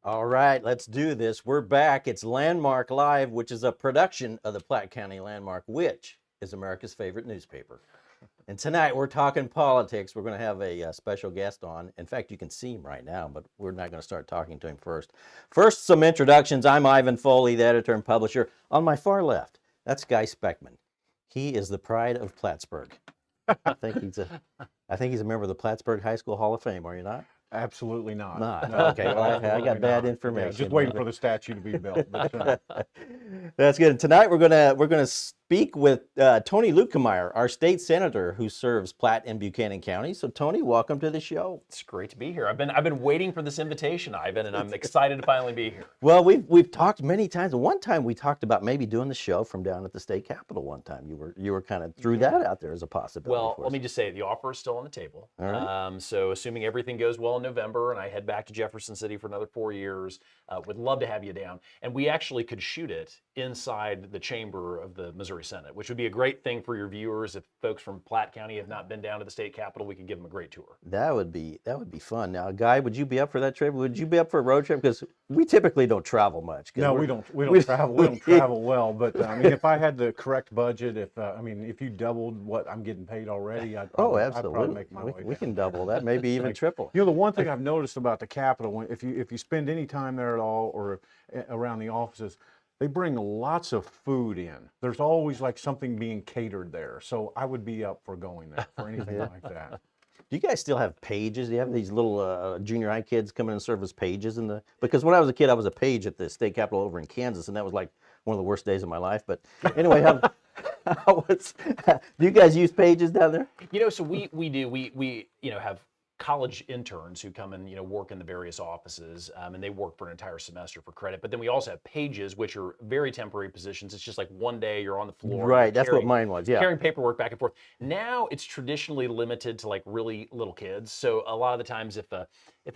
All right, let's do this. We're back. It's Landmark Live, which is a production of the Platte County Landmark, which is America's favorite newspaper. And tonight we're talking politics. We're going to have a special guest on. In fact, you can see him right now, but we're not going to start talking to him first. First, some introductions. I'm Ivan Foley, the editor and publisher. On my far left, that's Guy Speckman. He is the pride of Plattsburgh. I think he's a member of the Plattsburgh High School Hall of Fame. Are you not? Absolutely not. No. Okay, well, I got Absolutely bad not. information. Yeah, just waiting for the statue to be built. But, That's good. Tonight we're gonna speak with Tony Luetkemeyer, our state senator who serves Platte and Buchanan County. So Tony, welcome to the show. It's great to be here. I've been waiting for this invitation, Ivan, and I'm excited to finally be here. Well, we've talked many times. One time we talked about maybe doing the show from down at the state capitol. One time you were kind of threw that out there as a possibility. Well, for let us. me just say the offer is still on the table. All right. So assuming everything goes well in November and I head back to Jefferson City for another 4 years, would love to have you down. And we actually could shoot it inside the chamber of the Missouri Senate, which would be a great thing for your viewers. If folks from Platte County have not been down to the state capitol, we could give them a great tour. That would be fun. Now, Guy, would you be up for that trip? Would you be up for a road trip? Because we typically don't travel much. no, we don't travel well. But I mean, if I had the correct budget, if you doubled what I'm getting paid already, I'd probably make my way We down. can double that, maybe even triple. You know, the one thing I've noticed about the Capitol, if you spend any time there at all or around the offices, they bring lots of food in. There's always like something being catered there. So I would be up for going there for anything like that. Do you guys still have pages? Do you have these little junior high kids come in and serve as pages because when I was a kid, I was a page at the state capitol over in Kansas, and that was like one of the worst days of my life. But anyway, do you guys use pages down there? You know, so we do. We have college interns who come and work in the various offices, and they work for an entire semester for credit. But then we also have pages, which are very temporary positions. It's just like one day you're on the floor. Right, that's what mine was. Yeah, carrying paperwork back and forth. Now it's traditionally limited to like really little kids. So a lot of the times, if a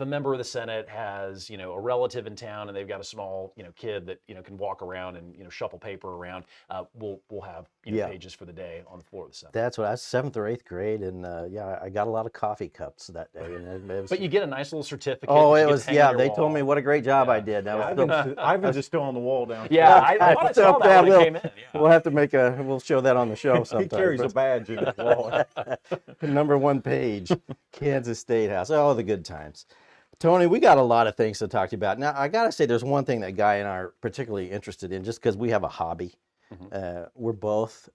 member of the Senate has a relative in town and they've got a small kid that can walk around and shuffle paper around, we'll have pages for the day on the floor of the Senate. That's what I was 7th or 8th grade, and I got a lot of coffee cups that day. And it was, But you get a nice little certificate. oh, that it you get was to hang on your They wall. told me what a great job I did. That was Ivan's is still on the wall down. Yeah, I thought I saw that when it came in. Yeah. We'll have to we'll show that on the show sometime. He carries a badge in his wallet. Number 1 page, Kansas State House. Oh, the good times. Tony, we got a lot of things to talk to you about. Now, I got to say, there's one thing that Guy and I are particularly interested in, just because we have a hobby. We're both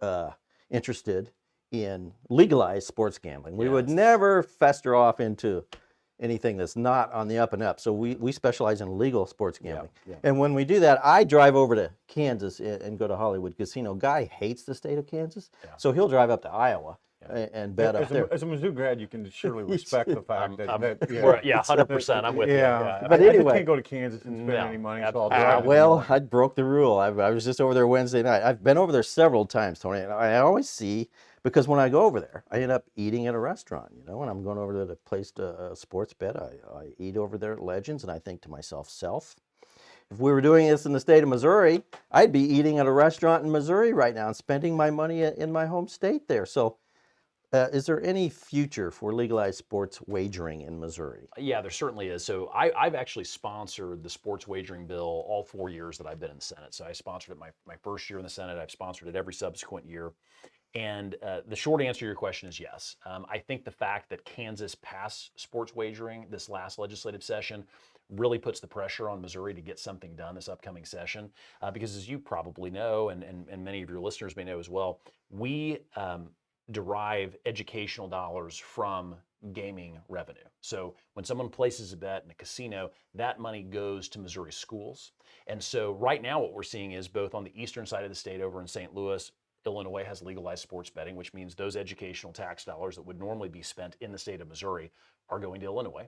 interested in legalized sports gambling. We would never fester off into anything that's not on the up and up. So we specialize in legal sports gambling. And when we do that, I drive over to Kansas and go to Hollywood Casino. Guy hates the state of Kansas, so he'll drive up to Iowa and bet up there. As a Mizzou grad, you can surely respect the fact that 100%. I'm with you. Yeah, But I just anyway. can't go to Kansas and spend any money. So I'll absolutely. drive to Well, Des Moines. I broke the rule. I was just over there Wednesday night. I've been over there several times, Tony, and I always see, because when I go over there, I end up eating at a restaurant. When I'm going over there to place a sports bet, I eat over there at Legends, and I think to myself, if we were doing this in the state of Missouri, I'd be eating at a restaurant in Missouri right now and spending my money in my home state there. So is there any future for legalized sports wagering in Missouri? Yeah, there certainly is. So I've actually sponsored the sports wagering bill all 4 years that I've been in the Senate. So I sponsored it my first year in the Senate. I've sponsored it every subsequent year. And the short answer to your question is yes. I think the fact that Kansas passed sports wagering this last legislative session really puts the pressure on Missouri to get something done this upcoming session. Because as you probably know, and many of your listeners may know as well, we derive educational dollars from gaming revenue. So when someone places a bet in a casino, that money goes to Missouri schools. And so right now what we're seeing is both on the eastern side of the state over in St. Louis, Illinois has legalized sports betting, which means those educational tax dollars that would normally be spent in the state of Missouri are going to Illinois.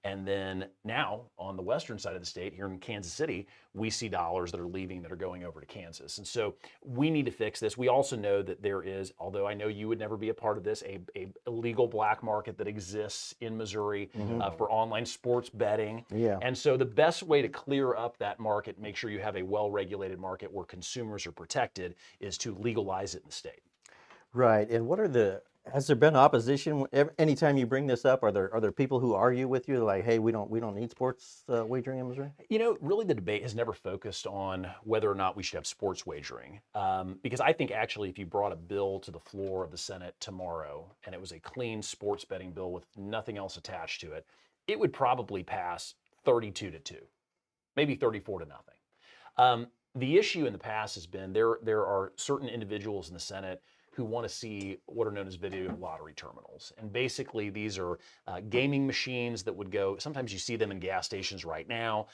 And then now on the western side of the state, here in Kansas City, we see dollars that are leaving that are going over to Kansas. And so we need to fix this. We also know that there is, although I know you would never be a part of this, a illegal black market that exists in Missouri for online sports betting. Yeah. And so the best way to clear up that market, make sure you have a well-regulated market where consumers are protected, is to legalize it in the state. Right. And what are Has there been opposition anytime you bring this up? Are there people who argue with you like, hey, we don't need sports wagering in Missouri? Really the debate has never focused on whether or not we should have sports wagering. Because I think actually if you brought a bill to the floor of the Senate tomorrow and it was a clean sports betting bill with nothing else attached to it, it would probably pass 32-2, maybe 34-0. The issue in the past has been there are certain individuals in the Senate who want to see what are known as video lottery terminals. And basically these are gaming machines that would go, sometimes you see them in gas stations right now.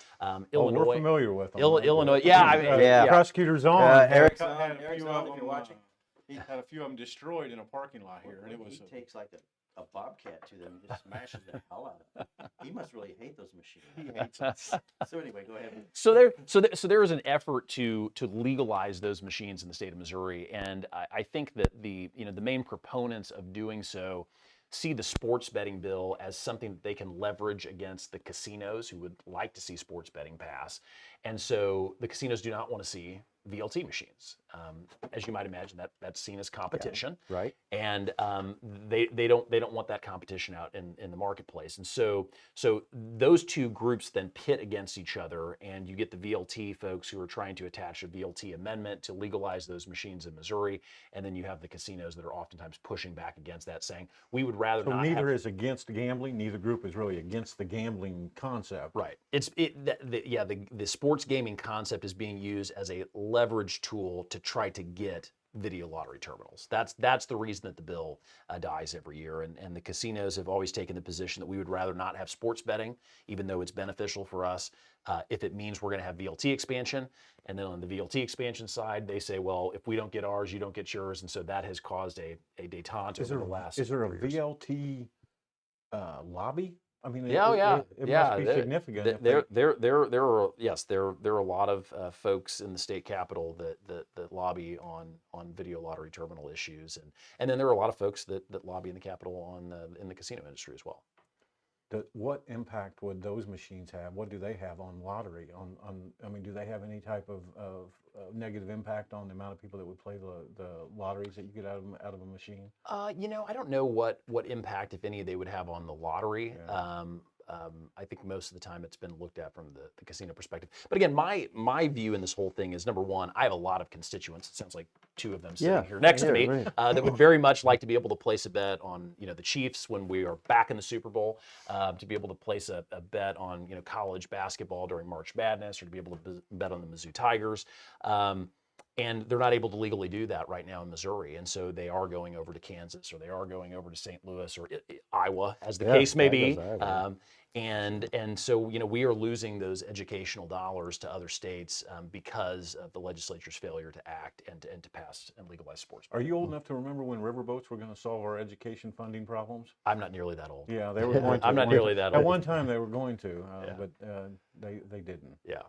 Illinois, we're familiar with them. Illinois, yeah, I mean, Yeah. Prosecutors on Eric's had on, a Eric's few on of if you're them. watching. He had a few of them destroyed in a parking lot here, and it was. He takes like a bobcat to them and just smashes the hell out of them. He must really hate those machines. He hates us. So anyway, go ahead. So there is an effort to legalize those machines in the state of Missouri, and I think that the main proponents of doing so see the sports betting bill as something that they can leverage against the casinos who would like to see sports betting pass, and so the casinos do not want to see VLT machines. As you might imagine, that's seen as competition, Right. and they don't want that competition out in the marketplace. And so those two groups then pit against each other, and you get the VLT folks who are trying to attach a VLT amendment to legalize those machines in Missouri, and then you have the casinos that are oftentimes pushing back against that, saying we would rather So not. neither is against gambling. Neither group is really against the gambling concept. Right. The sports gaming concept is being used as a leverage tool to try to get video lottery terminals. That's the reason that the bill dies every year. And the casinos have always taken the position that we would rather not have sports betting, even though it's beneficial for us, if it means we're going to have VLT expansion. And then on the VLT expansion side, they say, well, if we don't get ours, you don't get yours. And so that has caused a détente over the last. Is there a 4 years. VLT lobby? I mean, It must be significant. if they- There are a lot of folks in the state capitol that lobby on video lottery terminal issues, and then there are a lot of folks that lobby in the capitol in the casino industry as well. What impact would those machines have? What do they have on lottery? I mean, do they have any type of negative impact on the amount of people that would play the lotteries that you get out of a machine? I don't know what impact, if any, they would have on the lottery. Yeah. I think most of the time it's been looked at from the casino perspective. But again, my view in this whole thing is, number one, I have a lot of constituents. It sounds like two of them sitting here next to me right. that would very much like to be able to place a bet on the Chiefs when we are back in the Super Bowl, to be able to place a bet on college basketball during March Madness, or to be able to bet on the Mizzou Tigers. And they're not able to legally do that right now in Missouri. And so they are going over to Kansas, or they are going over to St. Louis, or Iowa, as the case may be. And so, we are losing those educational dollars to other states because of the legislature's failure to act and to pass and legalize sports. Are you old enough to remember when riverboats were going to solve our education funding problems? I'm not nearly that old. Yeah, they were going to. I'm not nearly that old. At one time they were going to, but they didn't. Yeah.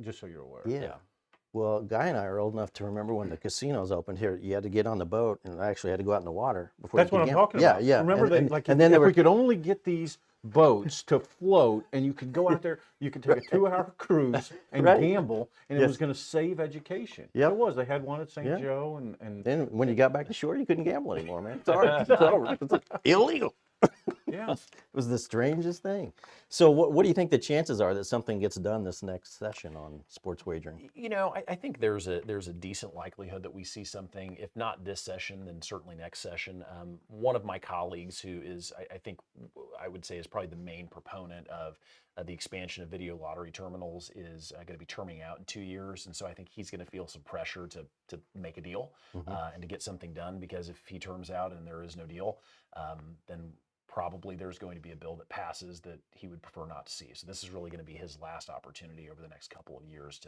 Just so you're aware. Yeah. Well, Guy and I are old enough to remember when the casinos opened here. You had to get on the boat, and I actually had to go out in the water before. That's what I'm talking about. Yeah. Remember if we could only get these boats to float, and you could go out there, you could take a 2-hour cruise and gamble, and it was going to save education. Yeah, it was. They had one at St. Joe, and then when you got back to shore, you couldn't gamble anymore, man. Sorry, it's over. It's illegal. Yeah, it was the strangest thing. So, what do you think the chances are that something gets done this next session on sports wagering? I think there's a decent likelihood that we see something, if not this session, then certainly next session. One of my colleagues, who is, I think, I would say is probably the main proponent of the expansion of video lottery terminals, is going to be terming out in 2 years, and so I think he's going to feel some pressure to make a deal and to get something done, because if he terms out and there is no deal, then probably there's going to be a bill that passes that he would prefer not to see. So this is really going to be his last opportunity over the next couple of years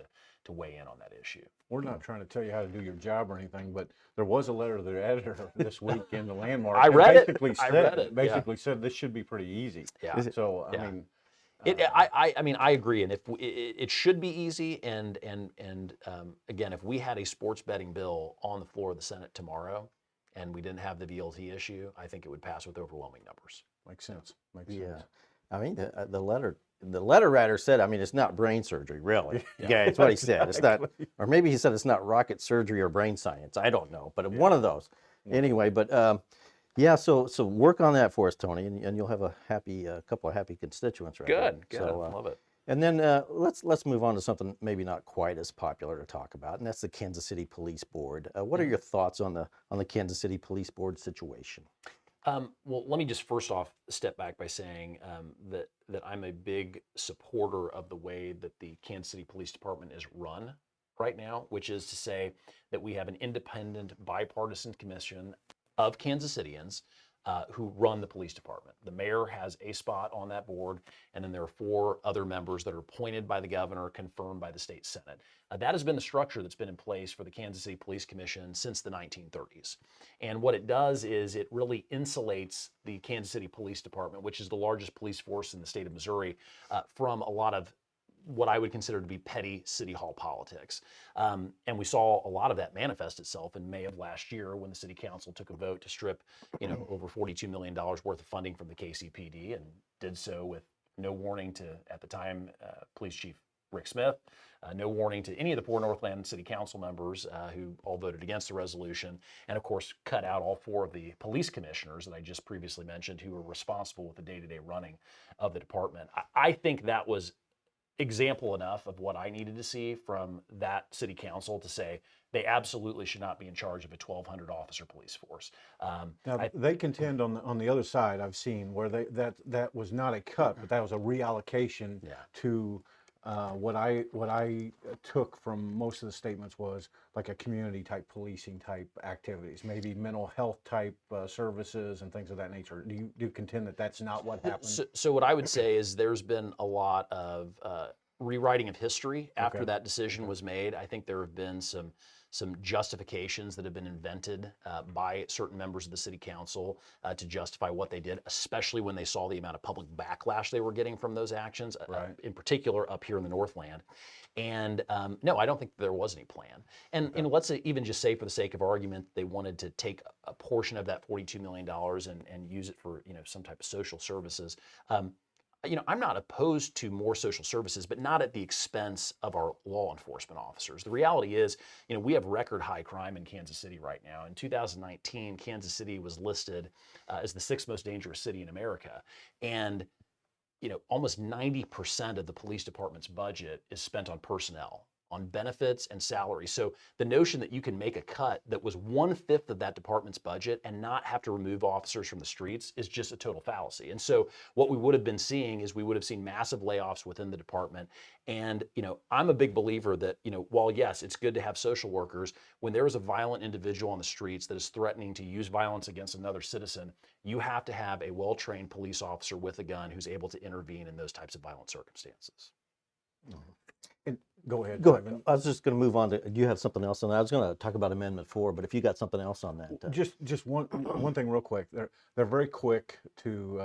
to weigh in on that issue. We're not trying to tell you how to do your job or anything, but there was a letter to the editor this week in the Landmark. I read it. Basically said this should be pretty easy. Yeah. So I mean. I agree, and if it should be easy, and again, if we had a sports betting bill on the floor of the Senate tomorrow, and we didn't have the VLT issue, I think it would pass with overwhelming numbers. Makes sense. Yeah, I mean the letter writer said, I mean, it's not brain surgery, really. Yeah, it's what he said. It's not, or maybe he said it's not rocket surgery or brain science. I don't know, but one of those. Anyway, but Yeah, so work on that for us, Tony, and you'll have a happy couple of happy constituents right here. Good, good. So, Love it. and then let's move on to something maybe not quite as popular to talk about, and that's the Kansas City Police Board. What are your thoughts on the Kansas City Police Board situation? Well, let me just first off step back by saying that I'm a big supporter of the way that the Kansas City Police Department is run right now, which is to say that we have an independent, bipartisan commission of Kansas Cityans who run the police department. The mayor has a spot on that board, and then there are 4 other members that are appointed by the governor, confirmed by the state senate. That has been the structure that's been in place for the Kansas City Police Commission since the 1930s. And what it does is it really insulates the Kansas City Police Department, which is the largest police force in the state of Missouri, from a lot of what I would consider to be petty city hall politics. And we saw a lot of that manifest itself in May of last year when the city council took a vote to strip, over $42 million worth of funding from the KCPD, and did so with no warning to, at the time, Police Chief Rick Smith, no warning to any of the 4 Northland City Council members who all voted against the resolution, and of course cut out all 4 of the police commissioners that I just previously mentioned who were responsible with the day-to-day running of the department. I think that was example enough of what I needed to see from that city council to say they absolutely should not be in charge of a 1,200 officer police force. Now, they contend on the other side, I've seen where that was not a cut, but that was a reallocation to what I took from most of the statements was like a community type policing type activities, maybe mental health type services and things of that nature. Do you contend that that's not what happened? So what I would say is there's been a lot of rewriting of history after that decision was made. I think there have been some justifications that have been invented by certain members of the city council to justify what they did, especially when they saw the amount of public backlash they were getting from those actions, in particular up here in the Northland. And no, I don't think there was any plan. And let's even just say, for the sake of argument, they wanted to take a portion of that $42 million and use it for some type of social services. I'm not opposed to more social services, but not at the expense of our law enforcement officers. The reality is, we have record high crime in Kansas City right now. In 2019, Kansas City was listed as the 6th most dangerous city in America. And, almost 90% of the police department's budget is spent on personnel, on benefits and salaries. So the notion that you can make a cut that was 1/5 of that department's budget and not have to remove officers from the streets is just a total fallacy. And so what we would have been seeing is we would have seen massive layoffs within the department. And, I'm a big believer that, while yes, it's good to have social workers, when there is a violent individual on the streets that is threatening to use violence against another citizen, you have to have a well-trained police officer with a gun who's able to intervene in those types of violent circumstances. Go ahead. Go Ivan. ahead. I was just going to move on to. Do you have something else on that? I was going to talk about Amendment 4, but if you got something else on that, Just one thing real quick. They're very quick to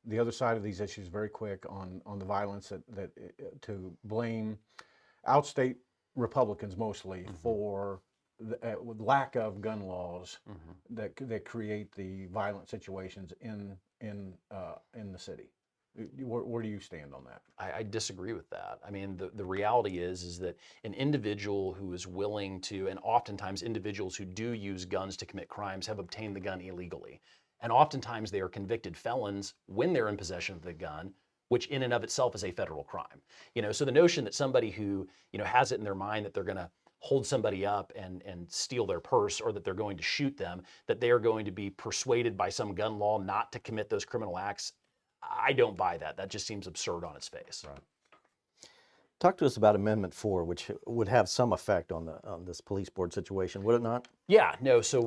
the other side of these issues. Very quick on the violence that to blame outstate Republicans mostly for the lack of gun laws that create the violent situations in the city. Where do you stand on that? I disagree with that. I mean, the reality is that an individual who is willing to, and oftentimes individuals who do use guns to commit crimes have obtained the gun illegally. And oftentimes they are convicted felons when they're in possession of the gun, which in and of itself is a federal crime. So the notion that somebody who, has it in their mind that they're going to hold somebody up and steal their purse, or that they're going to shoot them, that they are going to be persuaded by some gun law not to commit those criminal acts, I don't buy that. That just seems absurd on its face. Right. talk to us about Amendment 4, which would have some effect on this police board situation, would it not? Yeah, no. So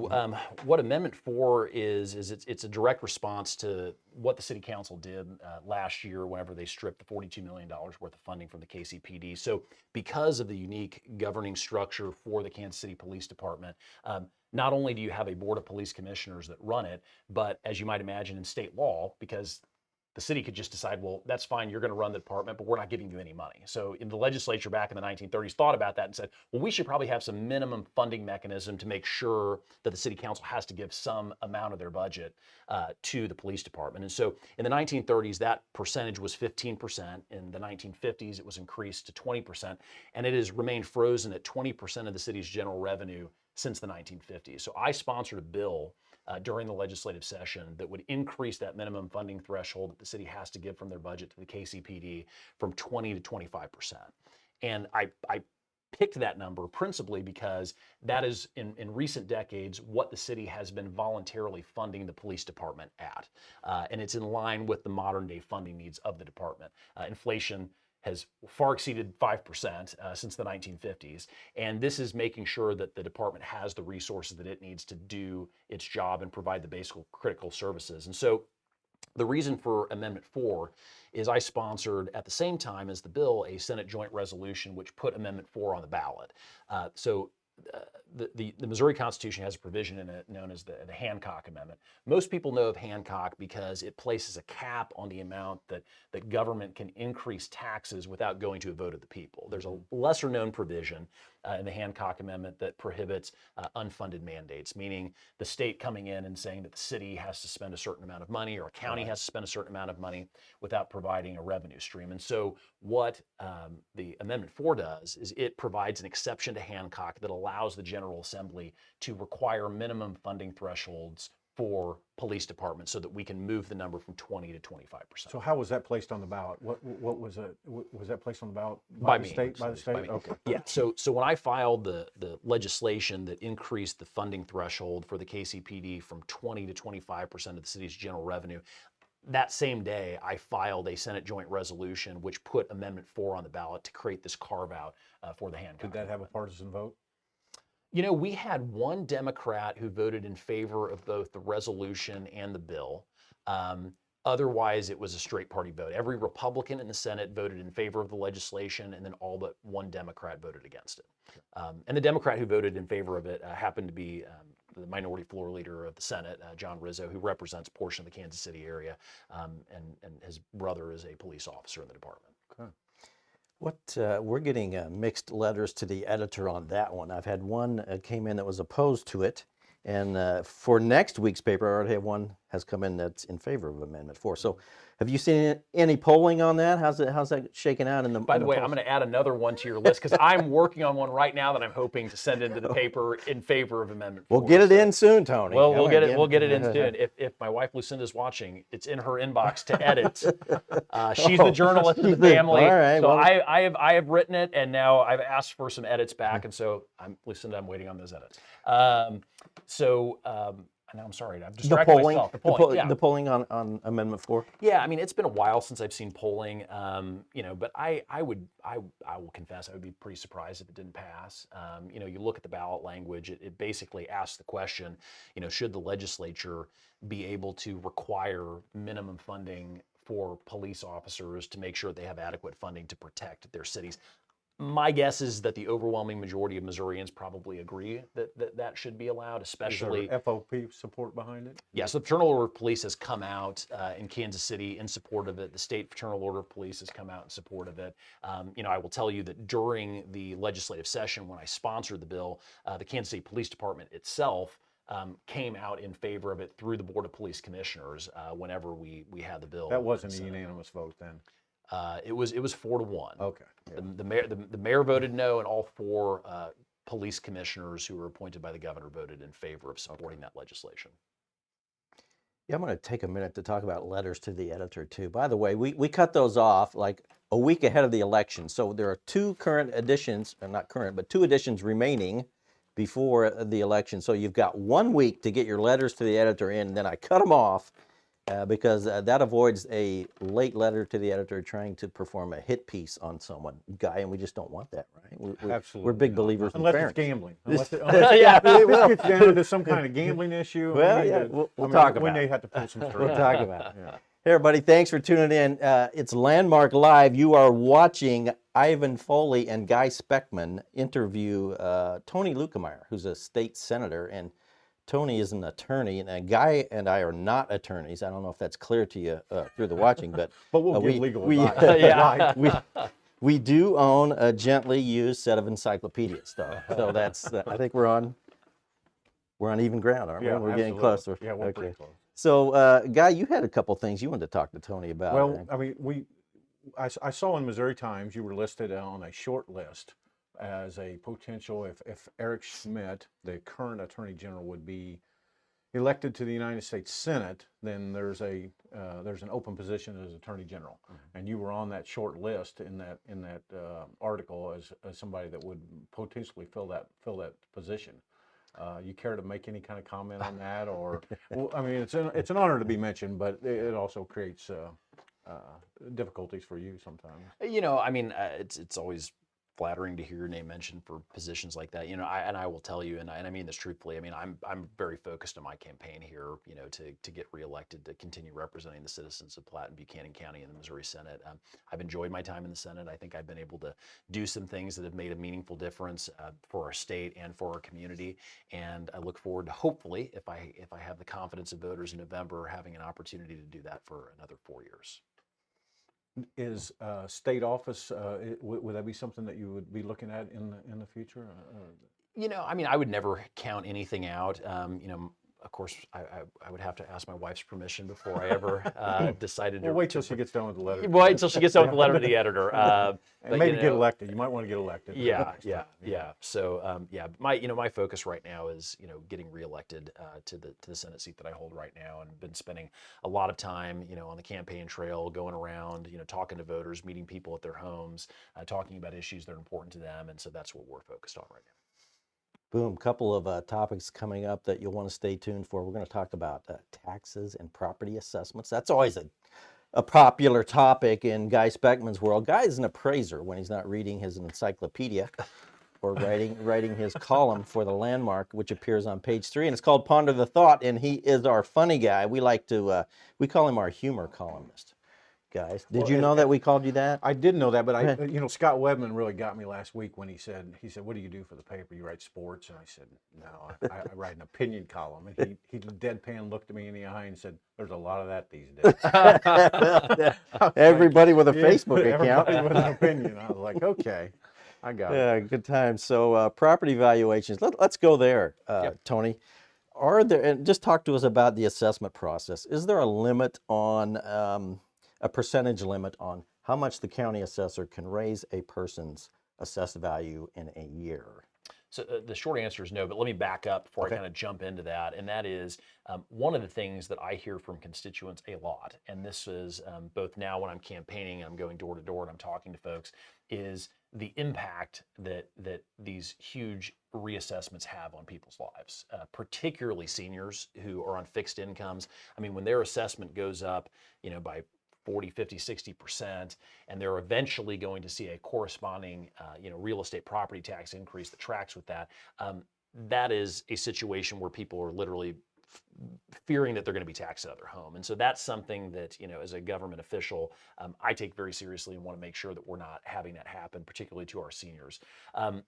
what Amendment 4 is it's a direct response to what the city council did last year whenever they stripped the $42 million worth of funding from the KCPD. So because of the unique governing structure for the Kansas City Police Department, not only do you have a board of police commissioners that run it, but as you might imagine in state law, because the city could just decide, well, that's fine, you're going to run the department, but we're not giving you any money. So in the legislature back in the 1930s thought about that and said, well, we should probably have some minimum funding mechanism to make sure that the city council has to give some amount of their budget to the police department. And so in the 1930s, that percentage was 15%. In the 1950s, it was increased to 20%. And it has remained frozen at 20% of the city's general revenue since the 1950s. So I sponsored a bill during the legislative session that would increase that minimum funding threshold that the city has to give from their budget to the KCPD from 20 to 25%. And I picked that number principally because that is in recent decades what the city has been voluntarily funding the police department at. And it's in line with the modern day funding needs of the department. Inflation has far exceeded 5% since the 1950s. And this is making sure that the department has the resources that it needs to do its job and provide the basic critical services. And so the reason for Amendment 4 is I sponsored at the same time as the bill a Senate joint resolution which put Amendment 4 on the ballot. The Missouri Constitution has a provision in it known as the Hancock Amendment. Most people know of Hancock because it places a cap on the amount that government can increase taxes without going to a vote of the people. There's a lesser known provision in the Hancock Amendment that prohibits unfunded mandates, meaning the state coming in and saying that the city has to spend a certain amount of money or a county has to spend a certain amount of money without providing a revenue stream. And so what the Amendment 4 does is it provides an exception to Hancock that allows the General Assembly to require minimum funding thresholds for police departments so that we can move the number from 20 to 25%. So how was that placed on the ballot? What was it? Was that placed on the ballot By the me. state? By the state? By me. Okay. Yeah. So when I filed the legislation that increased the funding threshold for the KCPD from 20 to 25% of the city's general revenue, that same day I filed a Senate joint resolution which put Amendment 4 on the ballot to create this carve out for the Hancock. Did that have a partisan vote? You know, we had one Democrat who voted in favor of both the resolution and the bill. Otherwise, it was a straight party vote. Every Republican in the Senate voted in favor of the legislation, and then all but one Democrat voted against it. And the Democrat who voted in favor of it happened to be the minority floor leader of the Senate, John Rizzo, who represents a portion of the Kansas City area, and his brother is a police officer in the department. Okay. We're getting mixed letters to the editor on that one. I've had one came in that was opposed to it, and for next week's paper, I already have one has come in that's in favor of Amendment 4. So, have you seen any polling on that? How's that shaking out in the? By the way, I'm going to add another one to your list because I'm working on one right now that I'm hoping to send into the paper in favor of Amendment 4. We'll get it in soon, Tony. Well, we'll get it. We'll get it in soon. If my wife Lucinda's watching, it's in her inbox to edit. She's the journalist of the family, all right, so well, I have written it, and now I've asked for some edits back, and so Lucinda, I'm waiting on those edits. Now I'm sorry, I've distracted myself. The polling on Amendment 4. Yeah, I mean, it's been a while since I've seen polling, but I will confess I would be pretty surprised if it didn't pass. You look at the ballot language, it basically asks the question, should the legislature be able to require minimum funding for police officers to make sure they have adequate funding to protect their cities? My guess is that the overwhelming majority of Missourians probably agree that should be allowed, especially. Is there FOP support behind it? Yes, the Fraternal Order of Police has come out in Kansas City in support of it. The State Fraternal Order of Police has come out in support of it. I will tell you that during the legislative session when I sponsored the bill, the Kansas City Police Department itself came out in favor of it through the Board of Police Commissioners whenever we had the bill. That wasn't a unanimous vote then. It was 4-1. Okay. Yeah. The mayor voted no, and all 4 police commissioners who were appointed by the governor voted in favor of supporting that legislation. Yeah, I'm going to take a minute to talk about letters to the editor too. By the way, we cut those off like a week ahead of the election, so there are 2 current editions, or not current, but 2 editions remaining before the election. So you've got 1 week to get your letters to the editor in, and then I cut them off. Because that avoids a late letter to the editor trying to perform a hit piece on someone, Guy, and we just don't want that, right? Absolutely. We're big believers in unless fairness. it's gambling. Unless it Yeah. gets down to some kind of gambling issue. Well, yeah, we'll talk about We it. may have to pull some strings. We'll talk about it. Yeah. Hey, everybody, thanks for tuning in. It's Landmark Live. You are watching Ivan Foley and Guy Speckman interview Tony Luetkemeyer, who's a state senator, and Tony is an attorney, and Guy and I are not attorneys. I don't know if that's clear to you through the watching, but we'll give legal advice. Yeah. we do own a gently used set of encyclopedias, though. So that's I think we're on even ground, aren't we? Yeah, We're getting absolutely. closer. Yeah, we're pretty close. So, Guy, you had a couple things you wanted to talk to Tony about. Well, I mean, I saw in Missouri Times you were listed on a short list as a potential if Eric Schmidt, the current Attorney General, would be elected to the United States Senate, then there's an open position as Attorney General, and you were on that short list in that article as somebody that would potentially fill that position. You care to make any kind of comment on that, or well, I mean, it's an honor to be mentioned, but it also creates difficulties for you sometimes. I mean, it's always flattering to hear your name mentioned for positions like that. I will tell you, and I mean this truthfully. I mean, I'm very focused on my campaign here. To get reelected, to continue representing the citizens of Platte and Buchanan County in the Missouri Senate. I've enjoyed my time in the Senate. I think I've been able to do some things that have made a meaningful difference for our state and for our community. And I look forward to, hopefully, if I have the confidence of voters in November, having an opportunity to do that for another 4 years. Is state office, would that be something that you would be looking at in the future? I mean, I would never count anything out. Of course, I would have to ask my wife's permission before I ever decided to. Well, wait till she gets done with the letter. Wait till she gets done with the letter to the editor. And maybe get elected. You might want to get elected. Yeah. So, my focus right now is, getting reelected to the Senate seat that I hold right now, and been spending a lot of time, on the campaign trail, going around, talking to voters, meeting people at their homes, talking about issues that are important to them, and so that's what we're focused on right now. Boom, couple of topics coming up that you'll want to stay tuned for. We're going to talk about taxes and property assessments. That's always a popular topic in Guy Speckman's world. Guy is an appraiser when he's not reading his encyclopedia or writing his column for the Landmark, which appears on page 3, and it's called Ponder the Thought, and he is our funny guy. We like to, we call him our humor columnist. Guys, did you know that we called you that? I did know that, but Scott Webman really got me last week when he said, "What do you do for the paper? You write sports?" And I said, "No, I write an opinion column." And he deadpan looked at me in the eye and said, "There's a lot of that these days." Everybody with a Facebook account. Everybody with an opinion. I was like, okay, I got it. Yeah, good times. So property valuations. Let's go there, Tony. Are there, and just talk to us about the assessment process. Is there a limit on a percentage limit on how much the county assessor can raise a person's assessed value in a year? So the short answer is no, but let me back up before I kind of jump into that. And that is one of the things that I hear from constituents a lot, and this is both now when I'm campaigning, I'm going door to door and I'm talking to folks, is the impact that these huge reassessments have on people's lives, particularly seniors who are on fixed incomes. I mean, when their assessment goes up, by 40, 50, 60%, and they're eventually going to see a corresponding, real estate property tax increase that tracks with that. That is a situation where people are literally fearing that they're going to be taxed out of their home. And so that's something that, as a government official, I take very seriously and want to make sure that we're not having that happen, particularly to our seniors.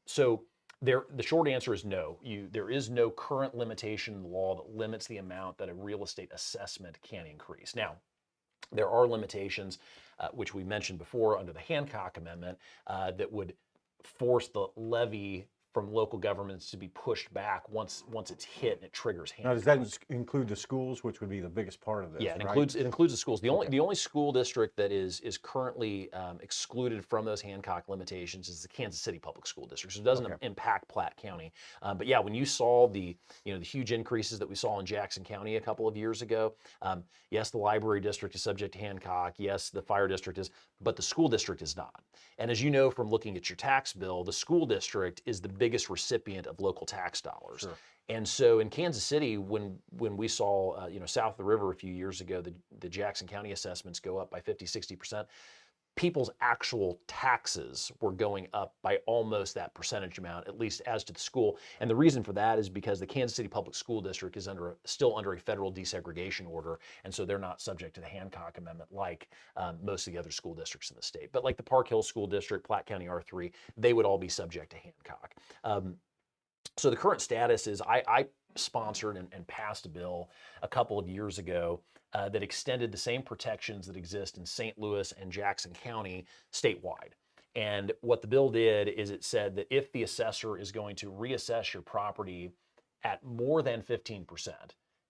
So the short answer is no. There is no current limitation in the law that limits the amount that a real estate assessment can increase. Now, there are limitations, which we mentioned before under the Hancock Amendment, that would force the levy from local governments to be pushed back once it's hit and it triggers Hancock. Now, does that include the schools, which would be the biggest part of this? Yeah, it right? includes the schools. The only school district that is currently excluded from those Hancock limitations is the Kansas City Public School District. So it doesn't impact Platte County. But yeah, when you saw the huge increases that we saw in Jackson County a couple of years ago, yes, the library district is subject to Hancock. Yes, the fire district is, but the school district is not. And as you know from looking at your tax bill, the school district is the biggest recipient of local tax dollars. Sure. And so in Kansas City, when we saw, south of the river a few years ago, the Jackson County assessments go up by 50, 60%, people's actual taxes were going up by almost that percentage amount, at least as to the school. And the reason for that is because the Kansas City Public School District is still under a federal desegregation order, and so they're not subject to the Hancock Amendment like most of the other school districts in the state. But like the Park Hill School District, Platte County R3, they would all be subject to Hancock. So the current status is I sponsored and passed a bill a couple of years ago that extended the same protections that exist in St. Louis and Jackson County statewide. And what the bill did is it said that if the assessor is going to reassess your property at more than 15%,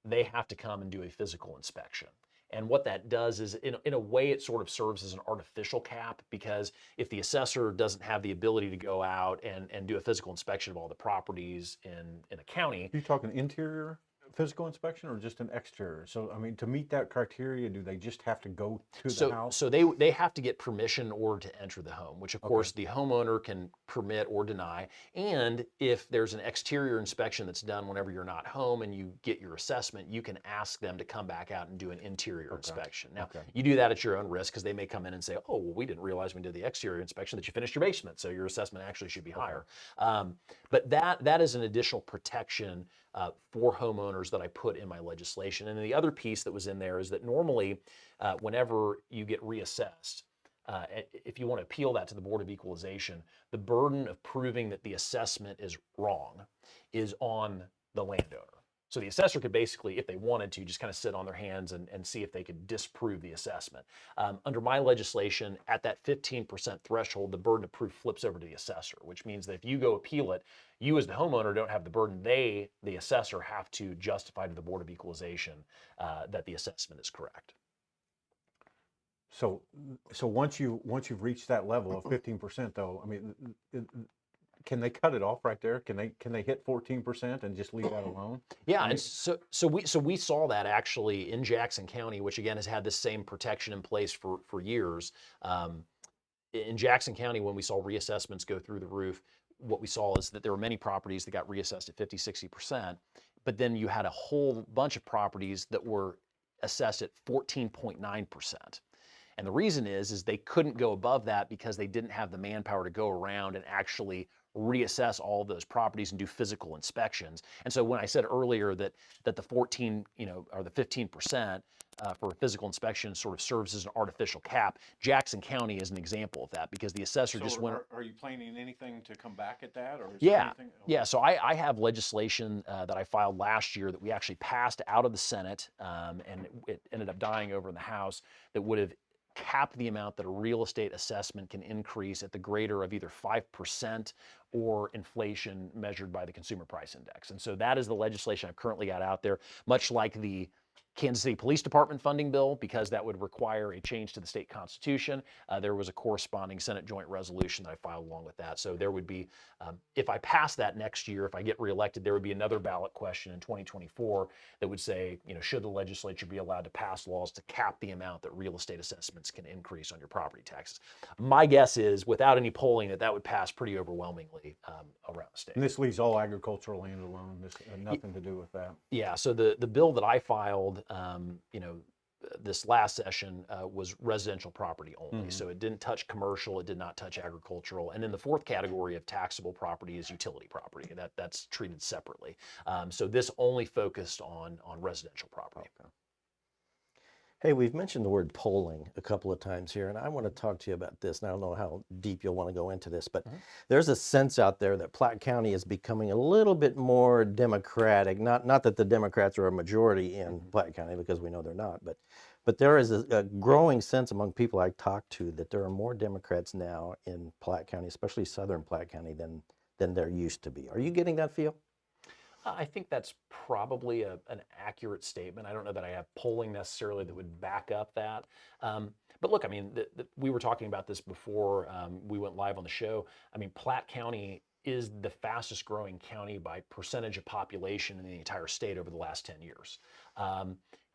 they have to come and do a physical inspection. And what that does is, in a way, it sort of serves as an artificial cap, because if the assessor doesn't have the ability to go out and do a physical inspection of all the properties in a county. You talking interior? physical inspection or just an exterior? So, I mean, to meet that criteria, do they just have to go to the So, house? so they have to get permission in order to enter the home, which of course the homeowner can permit or deny. And if there's an exterior inspection that's done whenever you're not home and you get your assessment, you can ask them to come back out and do an interior inspection. Now, you do that at your own risk because they may come in and say, oh, well, we didn't realize when we did the exterior inspection that you finished your basement, so your assessment actually should be higher. But that is an additional protection for homeowners that I put in my legislation. And then the other piece that was in there is that normally, whenever you get reassessed, if you want to appeal that to the Board of Equalization, the burden of proving that the assessment is wrong is on the landowner. So the assessor could basically, if they wanted to, just kind of sit on their hands and see if they could disprove the assessment. Under my legislation, at that 15% threshold, the burden of proof flips over to the assessor, which means that if you go appeal it, you as the homeowner don't have the burden. They, the assessor, have to justify to the Board of Equalization that the assessment is correct. So once you've reached that level of 15%, though, I mean, can they cut it off right there? Can they hit 14% and just leave that alone? Yeah, and so we saw that actually in Jackson County, which again has had this same protection in place for years. In Jackson County, when we saw reassessments go through the roof, what we saw is that there were many properties that got reassessed at 50, 60%, but then you had a whole bunch of properties that were assessed at 14.9%. And the reason is they couldn't go above that because they didn't have the manpower to go around and actually reassess all of those properties and do physical inspections. And so when I said earlier that the 14, or the 15% for physical inspection sort of serves as an artificial cap, Jackson County is an example of that because the assessor just went. Are you planning anything to come back at that, or is Yeah, there anything? yeah. So I have legislation that I filed last year that we actually passed out of the Senate, and it ended up dying over in the House, that would have cap the amount that a real estate assessment can increase at the greater of either 5% or inflation measured by the Consumer Price Index. And so that is the legislation I've currently got out there, much like the Kansas City Police Department funding bill, because that would require a change to the state constitution. There was a corresponding Senate joint resolution that I filed along with that. So there would be, if I pass that next year, if I get reelected, there would be another ballot question in 2024 that would say, should the legislature be allowed to pass laws to cap the amount that real estate assessments can increase on your property taxes? My guess is, without any polling, that would pass pretty overwhelmingly around the state. And this leaves all agricultural land alone. This nothing to do with that. Yeah. So the bill that I filed, this last session was residential property only. So it didn't touch commercial, it did not touch agricultural. And then the fourth category of taxable property is utility property. That's treated separately. So this only focused on residential property. Okay. Hey, we've mentioned the word polling a couple of times here, and I want to talk to you about this. And I don't know how deep you'll want to go into this, but there's a sense out there that Platte County is becoming a little bit more Democratic. Not that the Democrats are a majority in Platte County, because we know they're not, but there is a growing sense among people I talk to that there are more Democrats now in Platte County, especially southern Platte County, than there used to be. Are you getting that feel? I think that's probably an accurate statement. I don't know that I have polling necessarily that would back up that. But look, I mean, we were talking about this before we went live on the show. I mean, Platte County is the fastest growing county by percentage of population in the entire state over the last 10 years.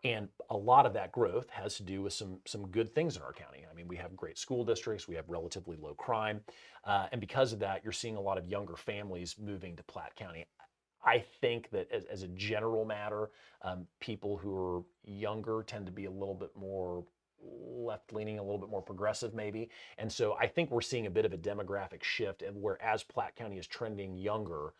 And a lot of that growth has to do with some good things in our county. I mean, we have great school districts, we have relatively low crime. And because of that, you're seeing a lot of younger families moving to Platte County. I think that as a general matter, people who are younger tend to be a little bit more left-leaning, a little bit more progressive maybe. And so I think we're seeing a bit of a demographic shift, and whereas Platte County is trending younger,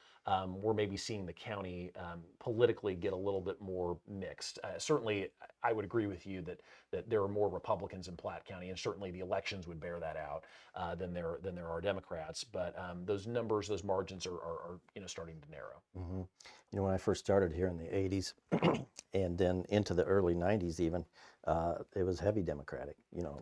we're maybe seeing the county politically get a little bit more mixed. Certainly, I would agree with you that there are more Republicans in Platte County, and certainly the elections would bear that out than there are Democrats. But those numbers, those margins are starting to narrow. Mm-hmm. When I first started here in the 80s and then into the early 90s even, it was heavy Democratic,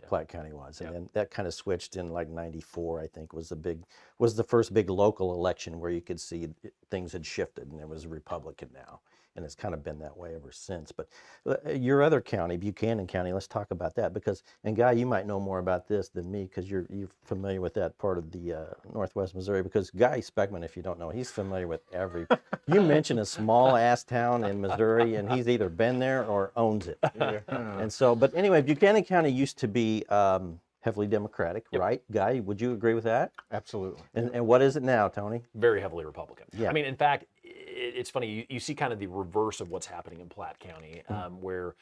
Platte County was. And then that kind of switched in like 94, I think, was the first big local election where you could see things had shifted and it was Republican now. and it's kind of been that way ever since. But your other county, Buchanan County, let's talk about that because, and Guy, you might know more about this than me because you're familiar with that part of the Northwest Missouri. Because Guy Speckman, if you don't know, he's familiar with every. You mention a small ass town in Missouri, and he's either been there or owns it. Yeah. And so, but anyway, Buchanan County used to be heavily Democratic, right? Guy, would you agree with that? Absolutely. And what is it now, Tony? Very heavily Republican. Yeah. I mean, in fact, it's funny. You see kind of the reverse of what's happening in Platte County, where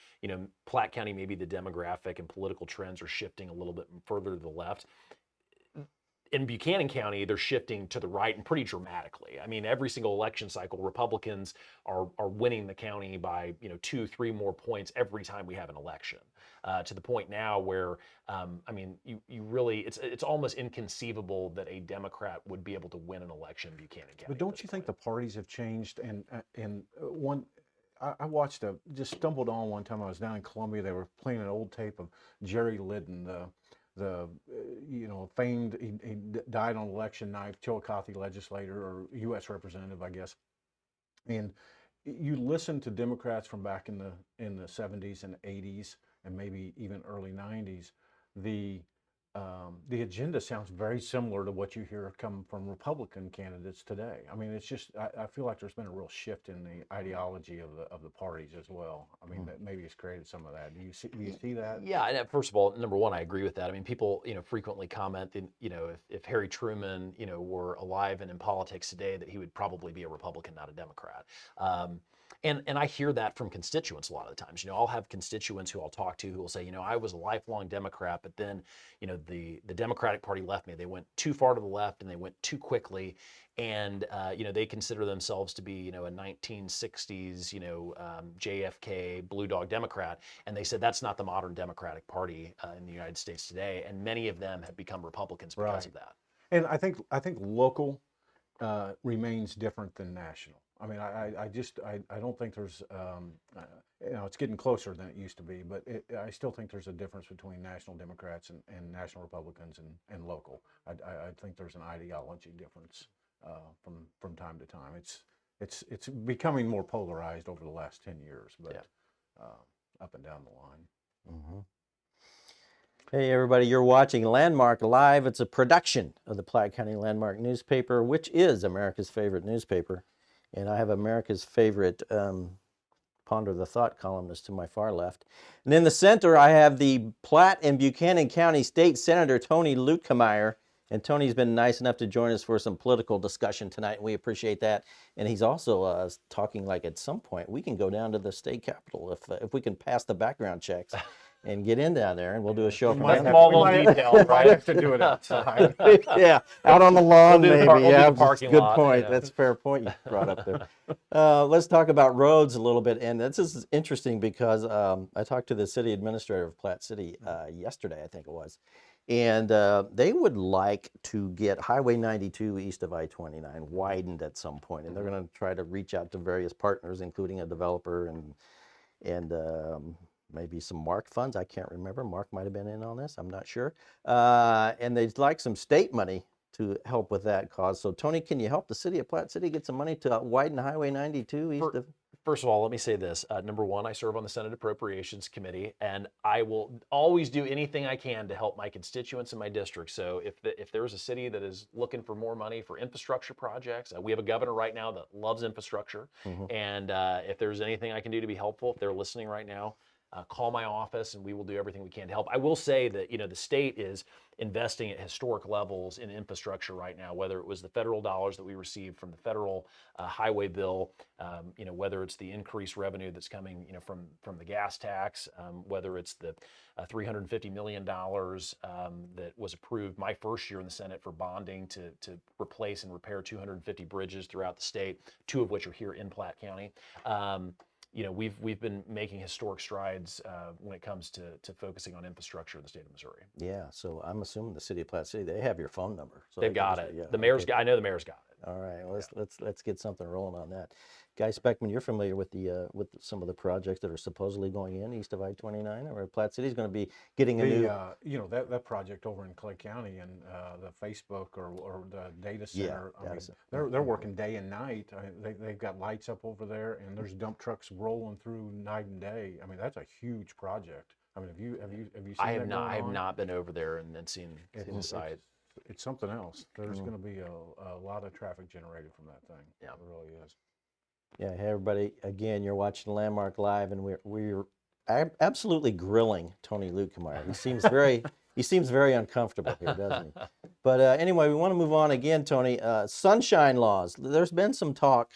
Platte County, maybe the demographic and political trends are shifting a little bit further to the left. In Buchanan County, they're shifting to the right and pretty dramatically. I mean, every single election cycle, Republicans are winning the county by 2-3 more points every time we have an election. To the point now where, I mean, you really, it's almost inconceivable that a Democrat would be able to win an election in Buchanan County. But don't you think the parties have changed? And one, I watched just stumbled on one time. I was down in Columbia. They were playing an old tape of Jerry Liddon, the famed, he died on election night, Chillicothe legislator or U.S. representative, I guess. And you listen to Democrats from back in the 70s and 80s and maybe even early 90s, the agenda sounds very similar to what you hear come from Republican candidates today. I mean, it's just I feel like there's been a real shift in the ideology of the parties as well. I mean, that maybe it's created some of that. Do you see that? Yeah, and first of all, number one, I agree with that. I mean, people frequently comment that if Harry Truman were alive and in politics today, that he would probably be a Republican, not a Democrat. And I hear that from constituents a lot of the times. I'll have constituents who I'll talk to who will say, I was a lifelong Democrat, but then, the Democratic Party left me. They went too far to the left and they went too quickly. And, they consider themselves to be, a 1960s, JFK Blue Dog Democrat. And they said that's not the modern Democratic Party in the United States today. And many of them have become Republicans because of that. And I think local remains different than national. I mean, I don't think there's, it's getting closer than it used to be, but I still think there's a difference between national Democrats and national Republicans and local. I think there's an ideology difference from time to time. It's becoming more polarized over the last 10 years, but up and down the line. Mm-hmm. Hey everybody, you're watching Landmark Live. It's a production of the Platte County Landmark newspaper, which is America's favorite newspaper. And I have America's favorite Ponder the Thought columnist to my far left. And in the center, I have the Platte and Buchanan County State Senator Tony Luetkemeyer. And Tony's been nice enough to join us for some political discussion tonight, and we appreciate that. And he's also talking like at some point we can go down to the state capitol if we can pass the background checks and get in down there, and we'll do a show from down there. Small little details, Might right? have to do it outside. Yeah, out on the lawn We'll do the maybe. we'll do Yeah, the parking good lot, point. yeah. That's a fair point you brought up there. Let's talk about roads a little bit, and this is interesting because I talked to the city administrator of Platte City yesterday, I think it was, and they would like to get Highway 92 east of I-29 widened at some point, and they're going to try to reach out to various partners, including a developer and maybe some Mark funds. I can't remember. Mark might have been in on this. I'm not sure. And they'd like some state money to help with that cause. So, Tony, can you help the city of Platte City get some money to widen Highway 92 east of... First of all, let me say this. Number one, I serve on the Senate Appropriations Committee, and I will always do anything I can to help my constituents in my district. So if there's a city that is looking for more money for infrastructure projects, we have a governor right now that loves infrastructure. And if there's anything I can do to be helpful, if they're listening right now, call my office and we will do everything we can to help. I will say that, the state is investing at historic levels in infrastructure right now, whether it was the federal dollars that we received from the federal highway bill, whether it's the increased revenue that's coming, from the gas tax, whether it's the $350 million that was approved my first year in the Senate for bonding to replace and repair 250 bridges throughout the state, 2 of which are here in Platte County. We've been making historic strides when it comes to focusing on infrastructure in the state of Missouri. Yeah, so I'm assuming the city of Platte City, they have your phone number. So They've got it. The mayor's got. I know the mayor's got it. All right, well, let's get something rolling on that. Guy Speckman, you're familiar with the with some of the projects that are supposedly going in east of I-29, or Platte City's going to be getting a new. You know, that project over in Clay County and the Facebook or the data center. I data mean, center. they're working day and night. They've got lights up over there, and there's dump trucks rolling through night and day. I mean, that's a huge project. I mean, have you seen I that have not. going I have on? not been over there and seen the site. It's something else. There's going to be a lot of traffic generated from that thing. Yeah. It really is. Yeah, hey everybody. Again, you're watching Landmark Live, and we're absolutely grilling Tony Luetkemeyer. He seems very uncomfortable here, doesn't he? But anyway, we want to move on again, Tony. Sunshine laws. There's been some talk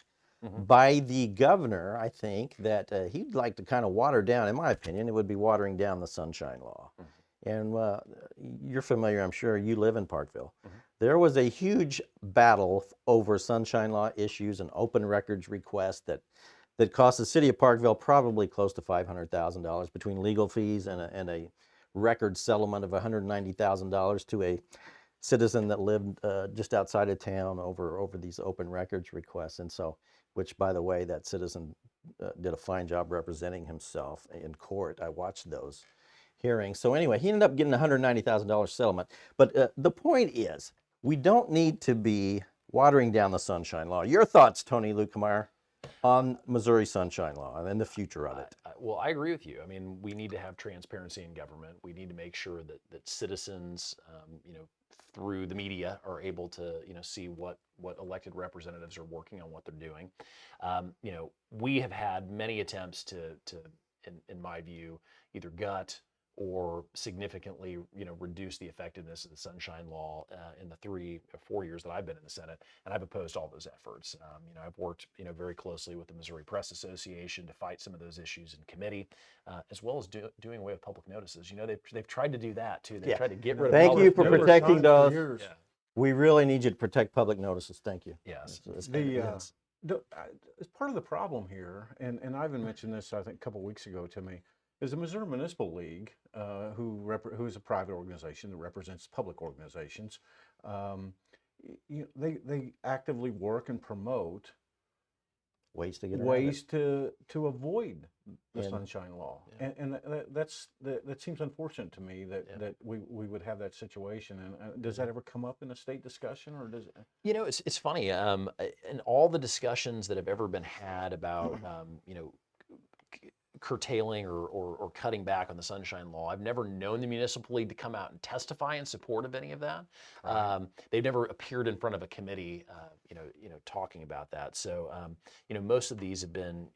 by the governor, I think, that he'd like to kind of water down. In my opinion, it would be watering down the Sunshine Law. And you're familiar, I'm sure. You live in Parkville. There was a huge battle over Sunshine Law issues and open records requests that cost the city of Parkville probably close to $500,000 between legal fees and a record settlement of $190,000 to a citizen that lived just outside of town over these open records requests. And so, which, by the way, that citizen did a fine job representing himself in court. I watched those hearings. So anyway, he ended up getting a $190,000 settlement. But the point is, we don't need to be watering down the Sunshine Law. Your thoughts, Tony Luetkemeyer, on Missouri Sunshine Law and the future of it? Well, I agree with you. I mean, we need to have transparency in government. We need to make sure that citizens, through the media, are able to, see what elected representatives are working on, what they're doing. We have had many attempts to in my view, either gut or significantly, reduce the effectiveness of the Sunshine Law in the 3 or 4 years that I've been in the Senate, and I've opposed all those efforts. I've worked, very closely with the Missouri Press Association to fight some of those issues in committee, as well as doing away with public notices. They've tried to do that too. They've tried to get rid of. Thank you for protecting those. Yeah. We really need you to protect public notices. Thank you. Yes. As part of the problem here, and Ivan mentioned this, I think, a couple of weeks ago to me, is the Missouri Municipal League, who is a private organization that represents public organizations. They actively work and promote ways to get around ways to avoid the Sunshine Law, and that seems unfortunate to me that we would have that situation. And does that ever come up in a state discussion, or does it? It's funny. In all the discussions that have ever been had about curtailing or cutting back on the Sunshine Law, I've never known the Municipal League to come out and testify in support of any of that. Right. They've never appeared in front of a committee, talking about that. So, most of these have been,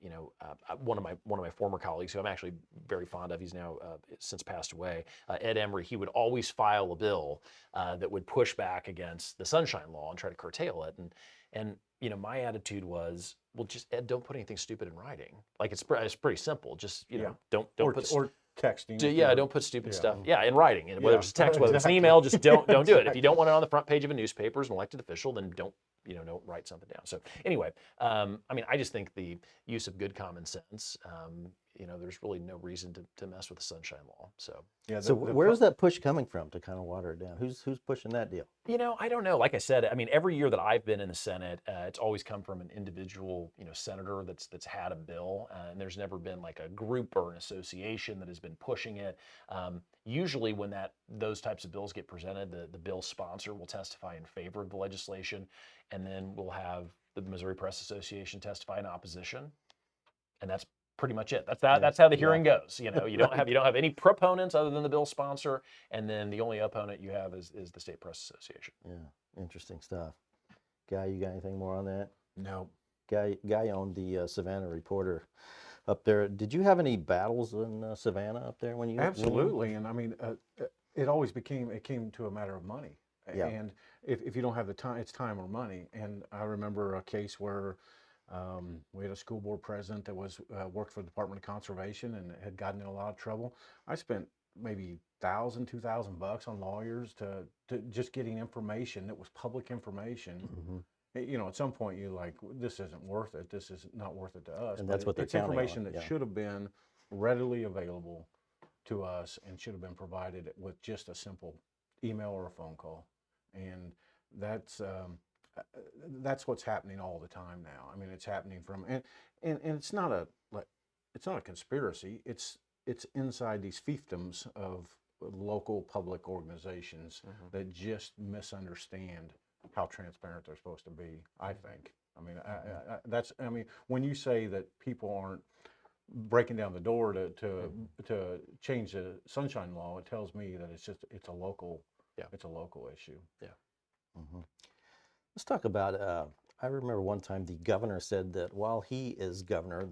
one of my former colleagues, who I'm actually very fond of. He's now since passed away. Ed Emery. He would always file a bill that would push back against the Sunshine Law and try to curtail it. And my attitude was, well, just Ed, don't put anything stupid in writing. Like it's pretty simple. Just don't put or texting. Don't put stupid stuff in writing. And whether it's a text, whether it's an email, just don't do it. If you don't want it on the front page of a newspaper as an elected official, then don't write something down. So anyway, I just think the use of good common sense. There's really no reason to mess with the Sunshine Law. So so where's that push coming from to kind of water it down? Who's pushing that deal? I don't know. Like I said, every year that I've been in the Senate, it's always come from an individual, senator that's had a bill, and there's never been like a group or an association that has been pushing it. Usually, when those types of bills get presented, the bill sponsor will testify in favor of the legislation, and then we'll have the Missouri Press Association testify in opposition, and that's pretty much it. That's how the hearing goes. You don't have any proponents other than the bill sponsor, and then the only opponent you have is the State Press Association. Yeah, interesting stuff. Guy, you got anything more on that? No. Guy owned the Savannah Reporter up there. Did you have any battles in Savannah up there when you? Absolutely, and it always came to a matter of money. Yeah. And if you don't have the time, it's time or money. And I remember a case where we had a school board president that worked for the Department of Conservation and had gotten in a lot of trouble. I spent maybe $1,000, $2,000 on lawyers to just getting information that was public information. Mm-hmm. At some point you're like, this isn't worth it. This is not worth it to us. And that's what they're it's counting information on. that should have been readily available to us and should have been provided with just a simple email or a phone call. And that's that's what's happening all the time now. I mean, it's happening from and it's not a it's not a conspiracy. It's inside these fiefdoms of local public organizations that just misunderstand how transparent they're supposed to be. I think. I mean, that's. I mean, when you say that people aren't breaking down the door to change the sunshine law, it tells me that it's a local issue. Yeah. Let's talk about. I remember one time the governor said that while he is governor,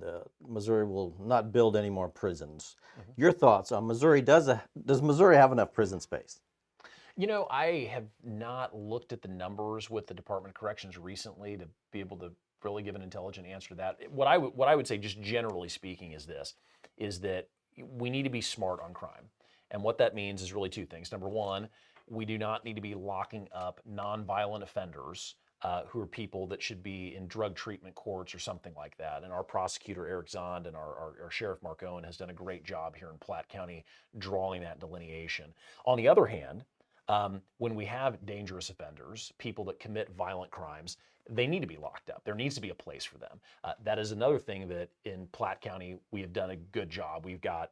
Missouri will not build any more prisons. Your thoughts on Missouri? Does Missouri have enough prison space? You know, I have not looked at the numbers with the Department of Corrections recently to be able to really give an intelligent answer to that. What I would say, just generally speaking, is this: is that we need to be smart on crime, and what that means is really two things. Number one, we do not need to be locking up nonviolent offenders who are people that should be in drug treatment courts or something like that. And our prosecutor, Eric Zond, and our Sheriff, Mark Owen, has done a great job here in Platte County drawing that delineation. On the other hand, when we have dangerous offenders, people that commit violent crimes, they need to be locked up. There needs to be a place for them. That is another thing that in Platte County we have done a good job. We've got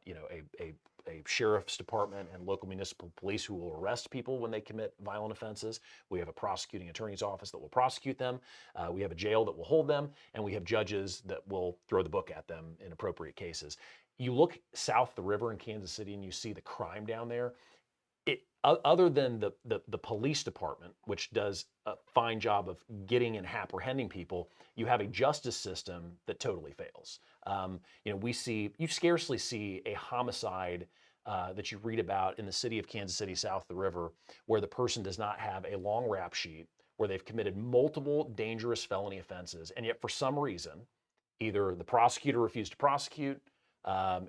a sheriff's department and local municipal police who will arrest people when they commit violent offenses. We have a prosecuting attorney's office that will prosecute them. We have a jail that will hold them, and we have judges that will throw the book at them in appropriate cases. You look south the river in Kansas City and you see the crime down there. Other than the police department, which does a fine job of getting and apprehending people, you have a justice system that totally fails. You scarcely see a homicide that you read about in the city of Kansas City, south of the river, where the person does not have a long rap sheet, where they've committed multiple dangerous felony offenses, and yet for some reason, either the prosecutor refused to prosecute,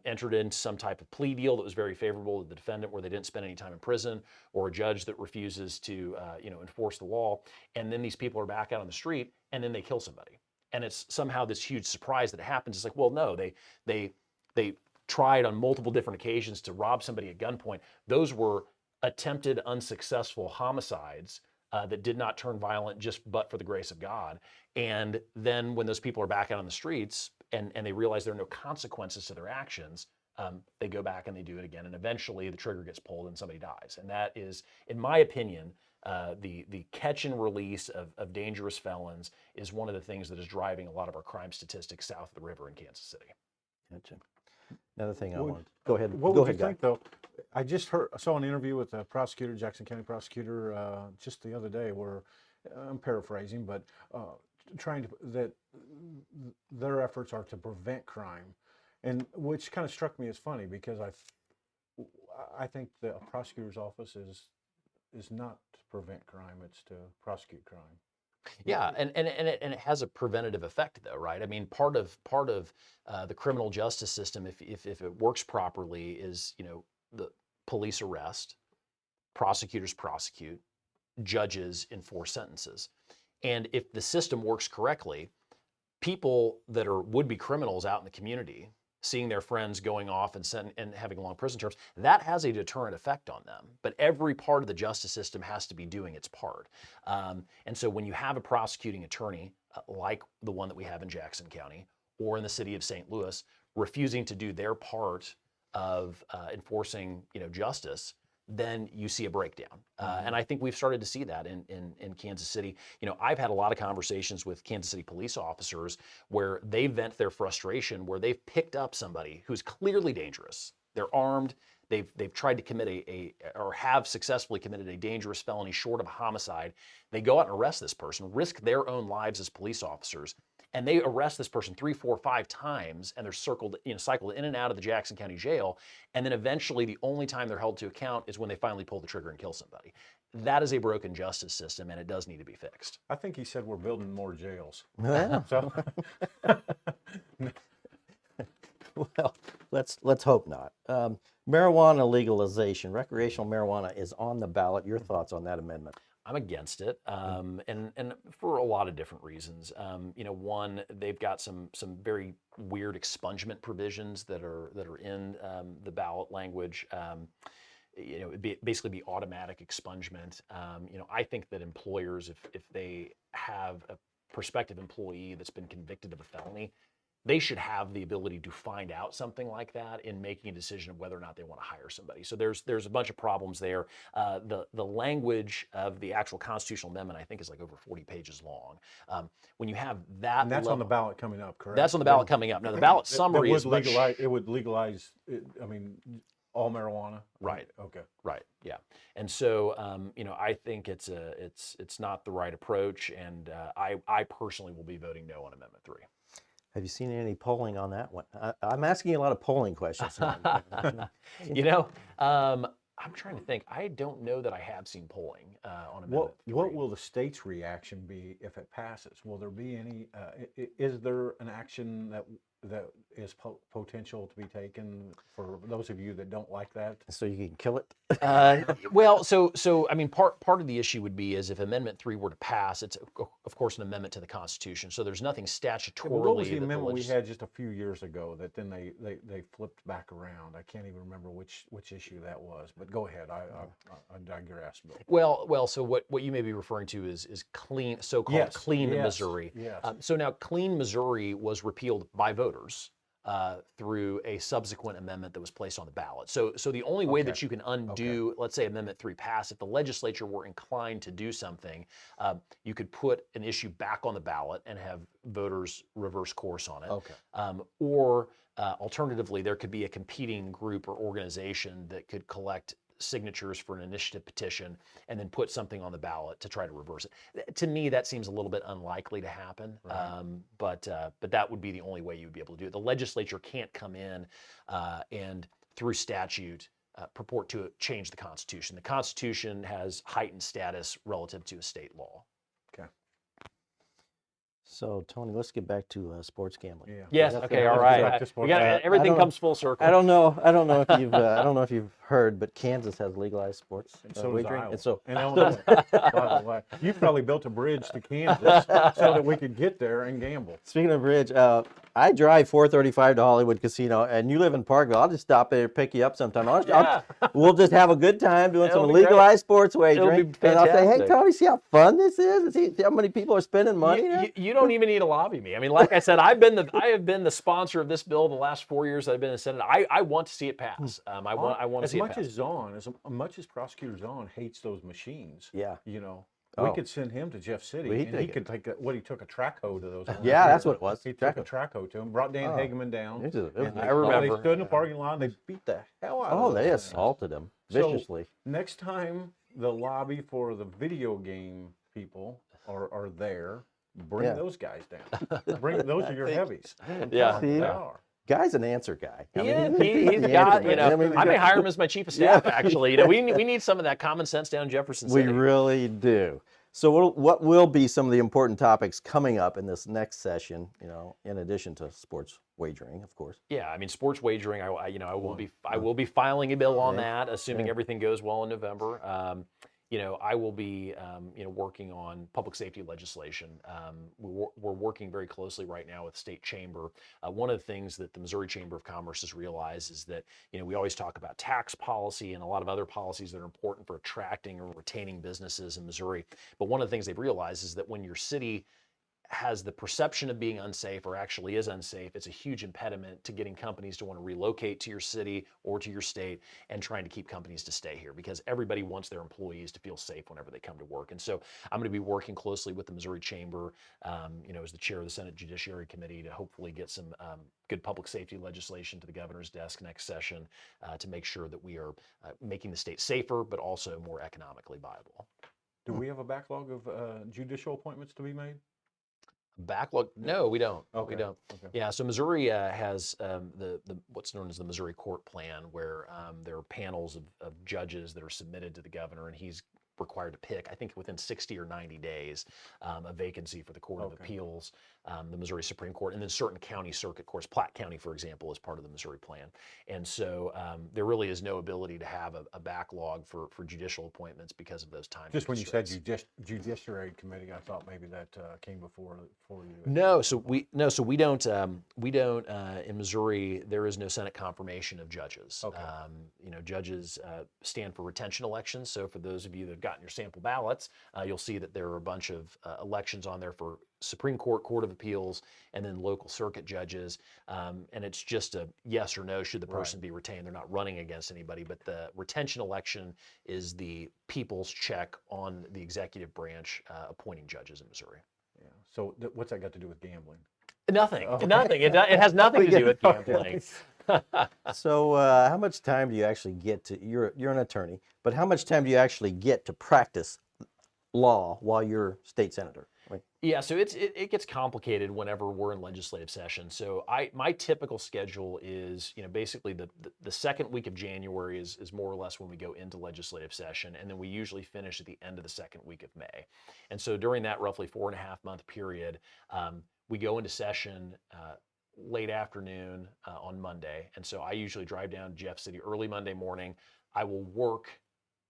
entered into some type of plea deal that was very favorable to the defendant where they didn't spend any time in prison, or a judge that refuses to enforce the law, and then these people are back out on the street and then they kill somebody. And it's somehow this huge surprise that it happens. It's like, well, no, they tried on multiple different occasions to rob somebody at gunpoint. Those were attempted unsuccessful homicides that did not turn violent but for the grace of God. And then when those people are back out on the streets and they realize there are no consequences to their actions, they go back and they do it again. And eventually the trigger gets pulled and somebody dies. And that is, in my opinion, the catch and release of dangerous felons is one of the things that is driving a lot of our crime statistics south of the river in Kansas City. Gotcha. Another thing I wanted. Go ahead. What Go would you ahead, Guy. think, though? I saw an interview with the prosecutor, Jackson County prosecutor, just the other day, where I'm paraphrasing, but that their efforts are to prevent crime, and which kind of struck me as funny because I think the prosecutor's office is not to prevent crime; it's to prosecute crime. Yeah, and it has a preventative effect, though, right? I mean, part of the criminal justice system, if it works properly, is the police arrest, prosecutors prosecute, judges enforce sentences, and if the system works correctly, people that are would-be criminals out in the community, seeing their friends going off and having long prison terms, that has a deterrent effect on them. But every part of the justice system has to be doing its part. And so when you have a prosecuting attorney, like the one that we have in Jackson County, or in the city of St. Louis, refusing to do their part of enforcing justice, then you see a breakdown. And I think we've started to see that in Kansas City. I've had a lot of conversations with Kansas City police officers where they vent their frustration, where they've picked up somebody who's clearly dangerous. They're armed. They've tried to commit or have successfully committed a dangerous felony short of a homicide. They go out and arrest this person, risk their own lives as police officers, and they arrest this person 3, 4, 5 times, and they're cycled in and out of the Jackson County Jail. And then eventually, the only time they're held to account is when they finally pull the trigger and kill somebody. That is a broken justice system, and it does need to be fixed. I think he said we're building more jails. Yeah. So, Well, let's hope not. Marijuana legalization, recreational marijuana is on the ballot. Your thoughts on that amendment? I'm against it, and for a lot of different reasons. One, they've got some very weird expungement provisions that are in the ballot language. it'd basically be automatic expungement. I think that employers, if they have a prospective employee that's been convicted of a felony, they should have the ability to find out something like that in making a decision of whether or not they want to hire somebody. So there's a bunch of problems there. The language of the actual constitutional amendment, I think, is like over 40 pages long. When you have that, And that's on the ballot coming up, correct? That's on the ballot coming up. Now the ballot summary is much. It would legalize. I mean, all marijuana. Right. Okay. Right. Yeah. And so, I think it's not the right approach, and I personally will be voting no on Amendment 3. Have you seen any polling on that one? I'm asking you a lot of polling questions. I'm trying to think. I don't know that I have seen polling on Amendment What 3. What will the state's reaction be if it passes? Will there be any? Is there an action that is potential to be taken for those of you that don't like that? So you can kill it? Well, so I mean, part of the issue would be is if Amendment 3 were to pass, it's of course an amendment to the Constitution. So there's nothing statutorily. Well, what was the that amendment we had just a few years ago that then they flipped back around? I can't even remember which issue that was. But go ahead. I digress. Well. So what you may be referring to is clean, so-called Clean Missouri. Yes. So now Clean Missouri was repealed by voters through a subsequent amendment that was placed on the ballot. So the only way that you can undo, let's say Amendment 3 passed, if the legislature were inclined to do something, you could put an issue back on the ballot and have voters reverse course on it. Okay. Or alternatively, there could be a competing group or organization that could collect signatures for an initiative petition and then put something on the ballot to try to reverse it. To me, that seems a little bit unlikely to happen. Right. But that would be the only way you would be able to do it. The legislature can't come in and through statute purport to change the Constitution. The Constitution has heightened status relative to a state law. Okay. So Tony, let's get back to sports gambling. Yeah. Yes. Let's Okay. go All back right. to sports. We got everything don't- comes full circle. I don't know if you've heard, but Kansas has legalized sports And so does wagering. Iowa. And so And Illinois, by the way. You probably built a bridge to Kansas so that we could get there and gamble. speaking of bridge, I drive 435 to Hollywood Casino, and you live in Parkville. I'll just stop there, pick you up sometime. We'll just have a good time doing It'll some be great. legalized sports wagering. It'll be and I'll say, hey, fantastic. Tony, see how fun this is? See how many people are spending money here? You don't even need to lobby me. I mean, like I said, I have been the sponsor of this bill the last 4 years that I've been in the Senate. I want to see it pass. I want to As see it much pass. as much as Prosecutor Zahn hates those machines, Yeah. we Oh. could send him to Jeff City, Well, he'd and he take could take he took a track hoe to those. Yeah, that's what it was. He Track took a hoe. track hoe to him, brought Dan Oh. Hageman down. It was- and I they remember. stood in the parking lot. And they beat the hell out of Oh, those they things. assaulted him So, viciously. Next time the lobby for the video game people are there, bring Yeah. those guys down. Bring those are your heavies. I'm Yeah. telling you, they See? are. Guy's an answer guy. I He's the got, answer guy. I may hire him as my chief of staff, actually. We need some of that common sense down Jefferson We City. really do. So what will be some of the important topics coming up in this next session, in addition to sports wagering, of course? Yeah, I mean, sports wagering, I will be filing a bill on that, assuming Yeah. everything goes well in November. I will be, working on public safety legislation. We're working very closely right now with the state chamber. One of the things that the Missouri Chamber of Commerce has realized is that, we always talk about tax policy and a lot of other policies that are important for attracting or retaining businesses in Missouri. But one of the things they've realized is that when your city has the perception of being unsafe or actually is unsafe, it's a huge impediment to getting companies to want to relocate to your city or to your state and trying to keep companies to stay here because everybody wants their employees to feel safe whenever they come to work. And so I'm going to be working closely with the Missouri Chamber, as the chair of the Senate Judiciary Committee to hopefully get some good public safety legislation to the governor's desk next session to make sure that we are making the state safer, but also more economically viable. Do we have a backlog of judicial appointments to be made? Backlog? No, we don't. Okay. We don't. Okay. Yeah, so Missouri has the what's known as the Missouri Court Plan, where there are panels of judges that are submitted to the governor, and he's required to pick, I think within 60 or 90 days, a vacancy for the Court of Appeals, the Missouri Supreme Court, and then certain county circuit courts. Platte County, for example, is part of the Missouri plan. And so there really is no ability to have a backlog for judicial appointments because of those time Just when you said constraints. Judiciary Committee, I thought maybe that came before you. No, so we don't in Missouri. There is no Senate confirmation of judges. Okay. Judges stand for retention elections. So for those of you that have gotten your sample ballots, you'll see that there are a bunch of elections on there for Supreme Court, Court of Appeals, and then local circuit judges. And it's just a yes or no should the person be retained. They're not running against anybody, but the retention election is the people's check on the executive branch appointing judges in Missouri. Yeah. So what's that got to do with gambling? Nothing. Nothing. It has nothing to do with gambling. So how much time do you actually get to, you're an attorney, but how much time do you actually get to practice law while you're state senator? Yeah, so it gets complicated whenever we're in legislative session. So my typical schedule is, basically the second week of January is more or less when we go into legislative session, and then we usually finish at the end of the second week of May. And so during that roughly 4.5 month period, we go into session late afternoon on Monday. And so I usually drive down to Jeff City early Monday morning. I will work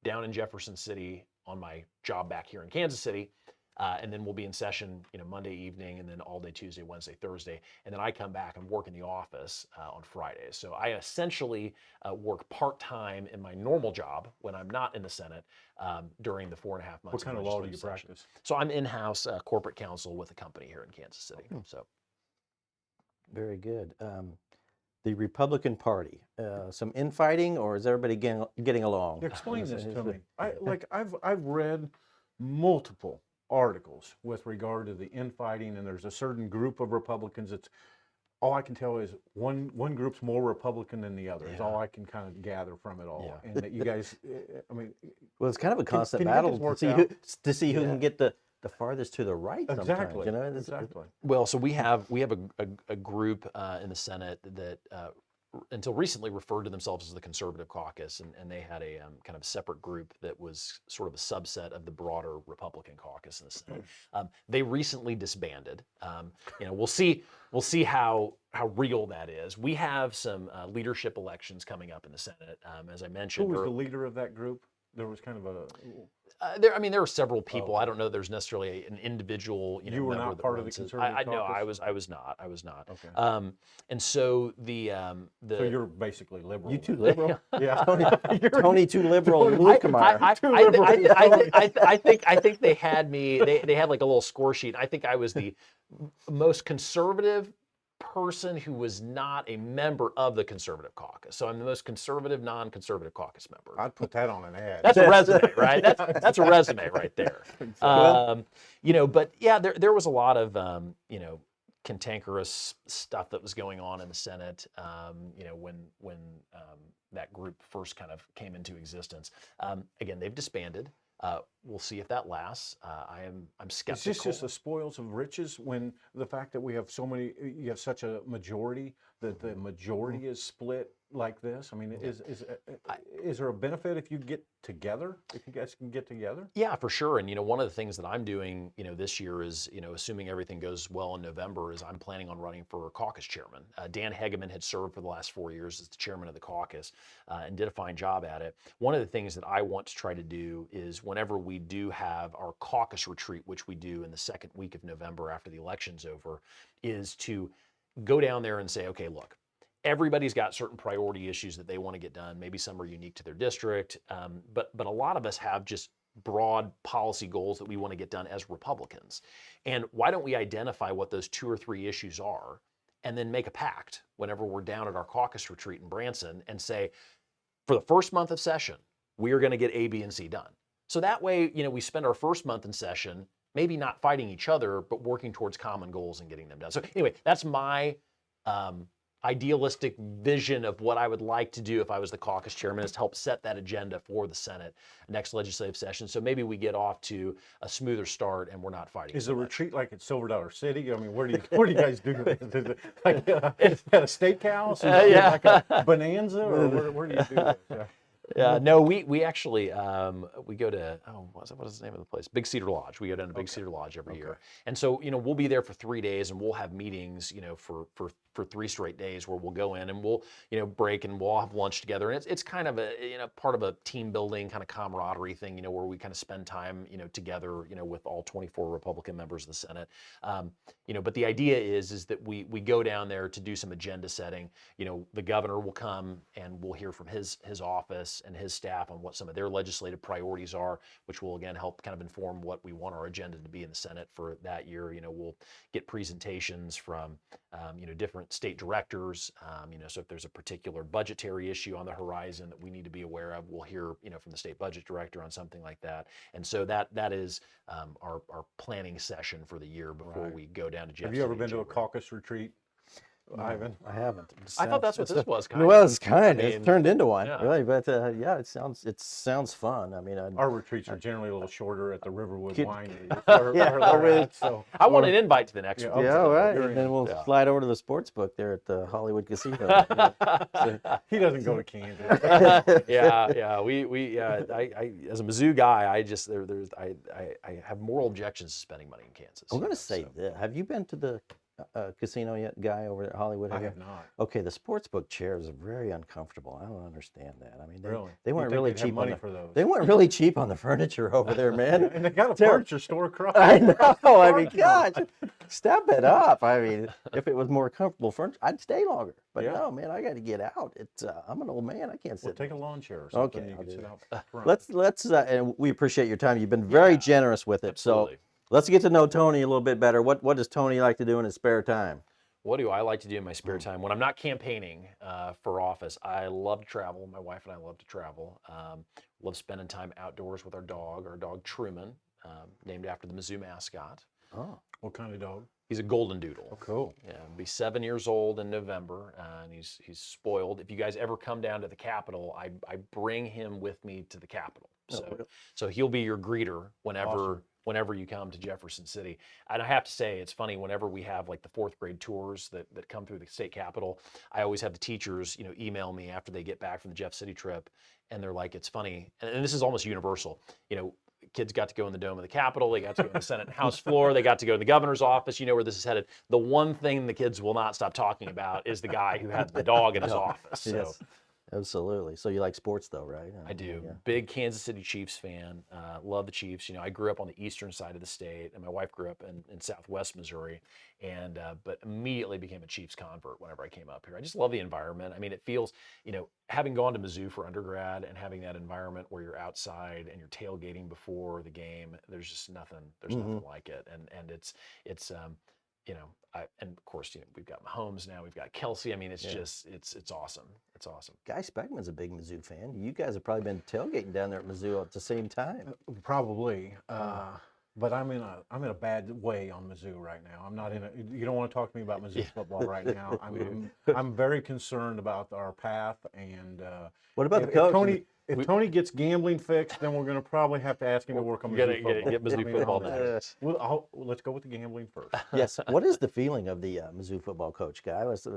down in Jefferson City on my job back here in Kansas City. And then we'll be in session, Monday evening, and then all day Tuesday, Wednesday, Thursday. And then I come back and work in the office on Fridays. So I essentially work part-time in my normal job when I'm not in the Senate during the 4.5 months. What kind of law do you session. practice? So I'm in-house corporate counsel with a company here in Kansas City. So Very good. The Republican Party, some infighting, or is everybody getting along? Explain this to me. I've read multiple articles with regard to the infighting, and there's a certain group of Republicans that's, all I can tell is one group's more Republican than the other. Is all I can kind of gather from it all. Yeah. And that you guys, I mean, Well, it's kind of a constant can you get battle this worked to see who out? can get the farthest to the right. exactly, Sometimes, exactly. Well, so we have a group in the Senate that until recently referred to themselves as the Conservative Caucus, and they had a kind of separate group that was sort of a subset of the broader Republican caucus in the Senate. They recently disbanded. We'll see how real that is. We have some leadership elections coming up in the Senate, as I mentioned. Who was the leader of that group? There was kind of a. There were several people. I don't know. There's necessarily an individual. You were not part of the Conservative No, Caucus? I was not. Okay. And so So you're basically liberal. You too then. liberal? Yeah. Tony too liberal. Luetkemeyer. I think they had me. They had like a little score sheet. I think I was the most conservative person who was not a member of the Conservative Caucus. So I'm the most conservative, non-conservative caucus member. I'd put that on an ad. That's a resume, right? That's a resume right there. But yeah, there was a lot of cantankerous stuff that was going on in the Senate. When that group first kind of came into existence. Again, they've disbanded. We'll see if that lasts. I'm skeptical. Is this just the spoils of riches when the fact that we have you have such a majority, that the majority is split like this? I mean, is there a benefit if you get together, if you guys can get together? Yeah, for sure. And one of the things that I'm doing, this year is, assuming everything goes well in November, is I'm planning on running for caucus chairman. Dan Hegeman had served for the last 4 years as the chairman of the caucus and did a fine job at it. One of the things that I want to try to do is whenever we do have our caucus retreat, which we do in the second week of November after the election's over, is to go down there and say, okay, look, everybody's got certain priority issues that they want to get done. Maybe some are unique to their district, but a lot of us have just broad policy goals that we want to get done as Republicans. And why don't we identify what those 2 or 3 issues are, and then make a pact whenever we're down at our caucus retreat in Branson and say, for the first month of session, we are going to get A, B, and C done. So that way, we spend our first month in session maybe not fighting each other, but working towards common goals and getting them done. So anyway, that's my idealistic vision of what I would like to do if I was the caucus chairman, is to help set that agenda for the Senate next legislative session. So maybe we get off to a smoother start and we're not fighting. Is so the much. retreat like at Silver Dollar City? I mean, where do you guys do it? Like at a steakhouse? Yeah. Like a Bonanza, or where do you do it? Yeah. Yeah, no, we actually we go to what is the name of the place? Big Cedar Lodge. We go down to Big Cedar Lodge every year, and so we'll be there for 3 days, and we'll have meetings for 3 straight days where we'll go in and we'll break and we'll all have lunch together, and it's kind of a part of a team building kind of camaraderie thing, where we kind of spend time together with all 24 Republican members of the Senate, but the idea is that we go down there to do some agenda setting. The governor will come and we'll hear from his office and his staff on what some of their legislative priorities are, which will again help kind of inform what we want our agenda to be in the Senate for that year. We'll get presentations from different state directors. So if there's a particular budgetary issue on the horizon that we need to be aware of, we'll hear from the state budget director on something like that. And so that is our planning session for the year before we go down to Jeff Have you ever City been to a Chamber. caucus retreat, Ivan? I haven't. I thought that's what this was. Kind Well, of. it's kind of. I It's mean, turned into one, yeah. really. But yeah, it sounds fun. I mean, Our retreats are generally a little shorter at the Riverwood Kid- Winery. Where they're really? at, so. I want an invite to the next Yeah, one. yeah, okay. all right. You're And then in. we'll Yeah. slide over to the sports book there at the Hollywood Casino. He doesn't go to Kansas. Yeah. We I as a Mizzou guy, I just I have moral objections to spending money in Kansas. I'm going to say so. this. Have you been to the casino yet, Guy, over at Hollywood? I have not. Okay, the sportsbook chairs are very uncomfortable. I don't understand that. I mean, Really? they You'd weren't think really they'd have cheap money on for those. They weren't really cheap on the furniture over there, man. And they got a Terrible. furniture store across. I know. I mean, Parking gosh, lot. step it up. I mean, if it was more comfortable furniture, I'd stay longer. But Yeah. no, man, I got to get out. It's I'm an old man. I can't Well, sit. take a lawn chair or something. Okay, You I'll can do sit that. out front. Let's and we appreciate your time. You've been very generous with it. Absolutely. So let's get to know Tony a little bit better. What does Tony like to do in his spare time? What do I like to do in my spare time when I'm not campaigning for office? I love to travel. My wife and I love to travel. Love spending time outdoors with our dog Truman, named after the Mizzou mascot. Oh, What kind of dog? He's a golden doodle. Cool. Yeah, he'll be 7 years old in November, and he's spoiled. If you guys ever come down to the Capitol, I bring him with me to the Capitol. So he'll be your greeter whenever you come to Jefferson City. And I have to say, it's funny, whenever we have like the 4th grade tours that come through the state capitol, I always have the teachers, email me after they get back from the Jeff City trip, and they're like, it's funny, and this is almost universal, kids got to go in the dome of the Capitol, they got to go in the Senate and House floor, they got to go to the governor's office, where this is headed. The one thing the kids will not stop talking about is the guy who had the dog in his office. So. yes, absolutely. So you like sports, though, right? I do. Yeah. Big Kansas City Chiefs fan. Love the Chiefs. I grew up on the eastern side of the state, and my wife grew up in Southwest Missouri, and but immediately became a Chiefs convert whenever I came up here. I just love the environment. I mean, it feels, having gone to Mizzou for undergrad and having that environment where you're outside and you're tailgating before the game, there's just nothing. There's nothing like it, and it's. And of course, we've got Mahomes now, we've got Kelsey. I mean, it's just, it's awesome. It's awesome. Guy Speckman's a big Mizzou fan. You guys have probably been tailgating down there at Mizzou at the same time. Probably. But I'm in a bad way on Mizzou right now. I'm not in a. You don't want to talk to me about Mizzou football right now. I'm very concerned about our path and. What about the coach? If Tony gets gambling fixed, then we're going to probably have to ask him to work on You gotta Mizzou football. get Mizzou football next. Let's go with the gambling first. Yes. What is the feeling of the Mizzou football coach, Guy? Let's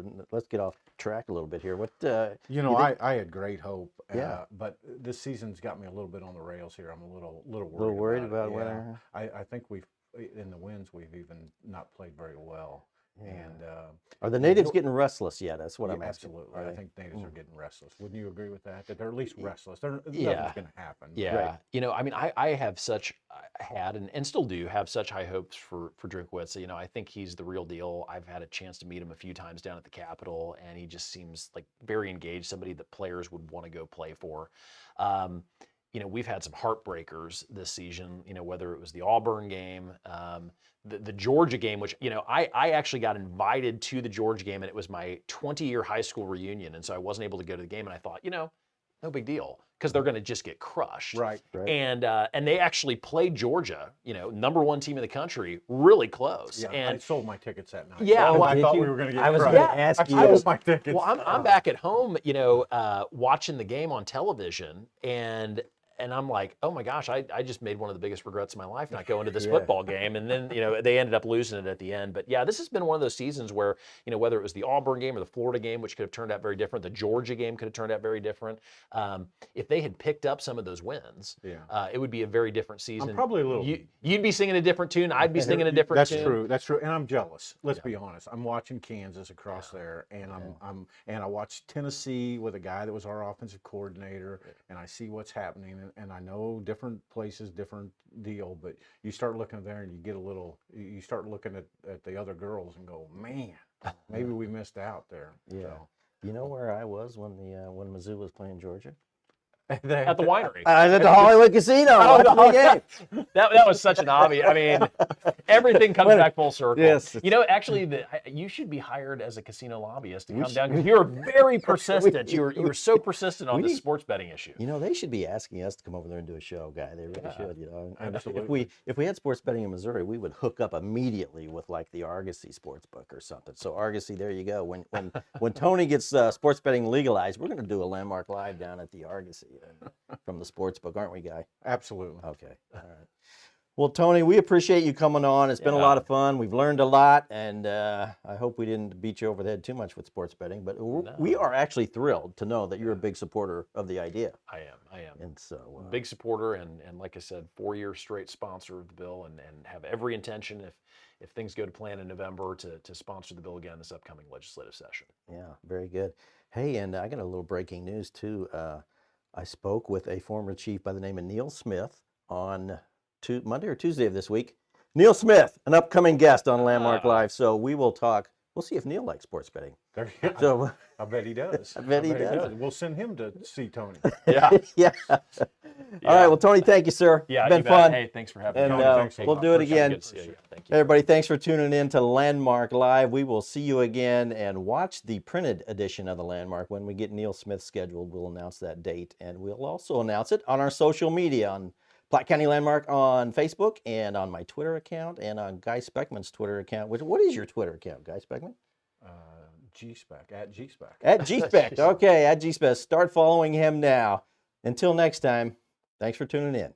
get off track a little bit here. What? I had great hope. Yeah. But this season's got me a little bit on the rails here. I'm a little worried. little worried about it. whether. I think in the wins we've even not played very well. Yeah. And Are the natives getting restless yet? That's what I'm asking. absolutely. Are I they? think natives are getting restless. Wouldn't you agree with that? That they're at least restless. Nothing's Yeah. going to happen. Yeah. I mean, I have had and still do have such high hopes for Drinkwitz. I think he's the real deal. I've had a chance to meet him a few times down at the Capitol, and he just seems like very engaged, somebody that players would want to go play for. We've had some heartbreakers this season, whether it was the Auburn game, the Georgia game, which, I actually got invited to the Georgia game, and it was my 20-year high school reunion. And so I wasn't able to go to the game. And I thought, no big deal, because they're going to just get crushed. Right. And they actually played Georgia, number 1 team in the country, really close. Yeah, and I sold my tickets that night. Yeah, Oh, well, I did thought you? we were going to get I was crushed. going to ask you. I sold my tickets. well, I'm back at home, watching the game on television, and And I'm like, oh my gosh, I just made one of the biggest regrets of my life not going to this football game. And then, they ended up losing it at the end. But yeah, this has been one of those seasons where, whether it was the Auburn game or the Florida game, which could have turned out very different, the Georgia game could have turned out very different. If they had picked up some of those wins, it would be a very different season. I'm probably a little. You'd be singing a different tune. I'd be singing a different tune. That's true. That's true. And I'm jealous. Let's be honest. I'm watching Kansas across there, and I watched Tennessee with a guy that was our offensive coordinator, and I see what's happening, and I know different places, different deal, but you start looking there and you start looking at the other girls and go, man, maybe we missed out there. Yeah. So. You know where I was when Mizzou was playing Georgia? At the winery. I was at the Hollywood Casino. watching the game. That was such an obvious. I mean, everything comes back full circle. Yes. Actually, you should be hired as a casino lobbyist to come down because you're very persistent. You were so persistent on this sports betting issue. They should be asking us to come over there and do a show, Guy. They really should. Absolutely. If we had sports betting in Missouri, we would hook up immediately with like the Argosy sports book or something. So Argosy, there you go. When Tony gets sports betting legalized, we're going to do a Landmark Live down at the Argosy. From the sports book, aren't we, Guy? Absolutely. Okay. All right. Well, Tony, we appreciate you coming on. It's been a lot of fun. We've learned a lot, and I hope we didn't beat you over the head too much with sports betting. But we are actually thrilled to know that you're a big supporter of the idea. I am. And so, big supporter, and like I said, 4 years straight sponsor of the bill, and have every intention if things go to plan in November to sponsor the bill again this upcoming legislative session. Yeah, very good. Hey, and I got a little breaking news too. I spoke with a former chief by the name of Neil Smith on Monday or Tuesday of this week. Neil Smith, an upcoming guest on Landmark Live. So we will talk. We'll see if Neil likes sports betting. There you go. So I bet he does. I bet he does. We'll send him to see Tony. Yeah. Yeah. All right. Well, Tony, thank you, sir. Yeah, it's been fun. Hey, thanks for having And me. Tony, thanks a we'll lot. do it again. Good to see you. Thank you. Everybody, thanks for tuning in to Landmark Live. We will see you again, and watch the printed edition of the Landmark. When we get Neil Smith scheduled, we'll announce that date, and we'll also announce it on our social media, on Platte County Landmark on Facebook, and on my Twitter account, and on Guy Speckman's Twitter account. What is your Twitter account, Guy Speckman? G-Spec, at G-Spec. At G-Spec. Okay, at G-Spec. Start following him now. Until next time, thanks for tuning in.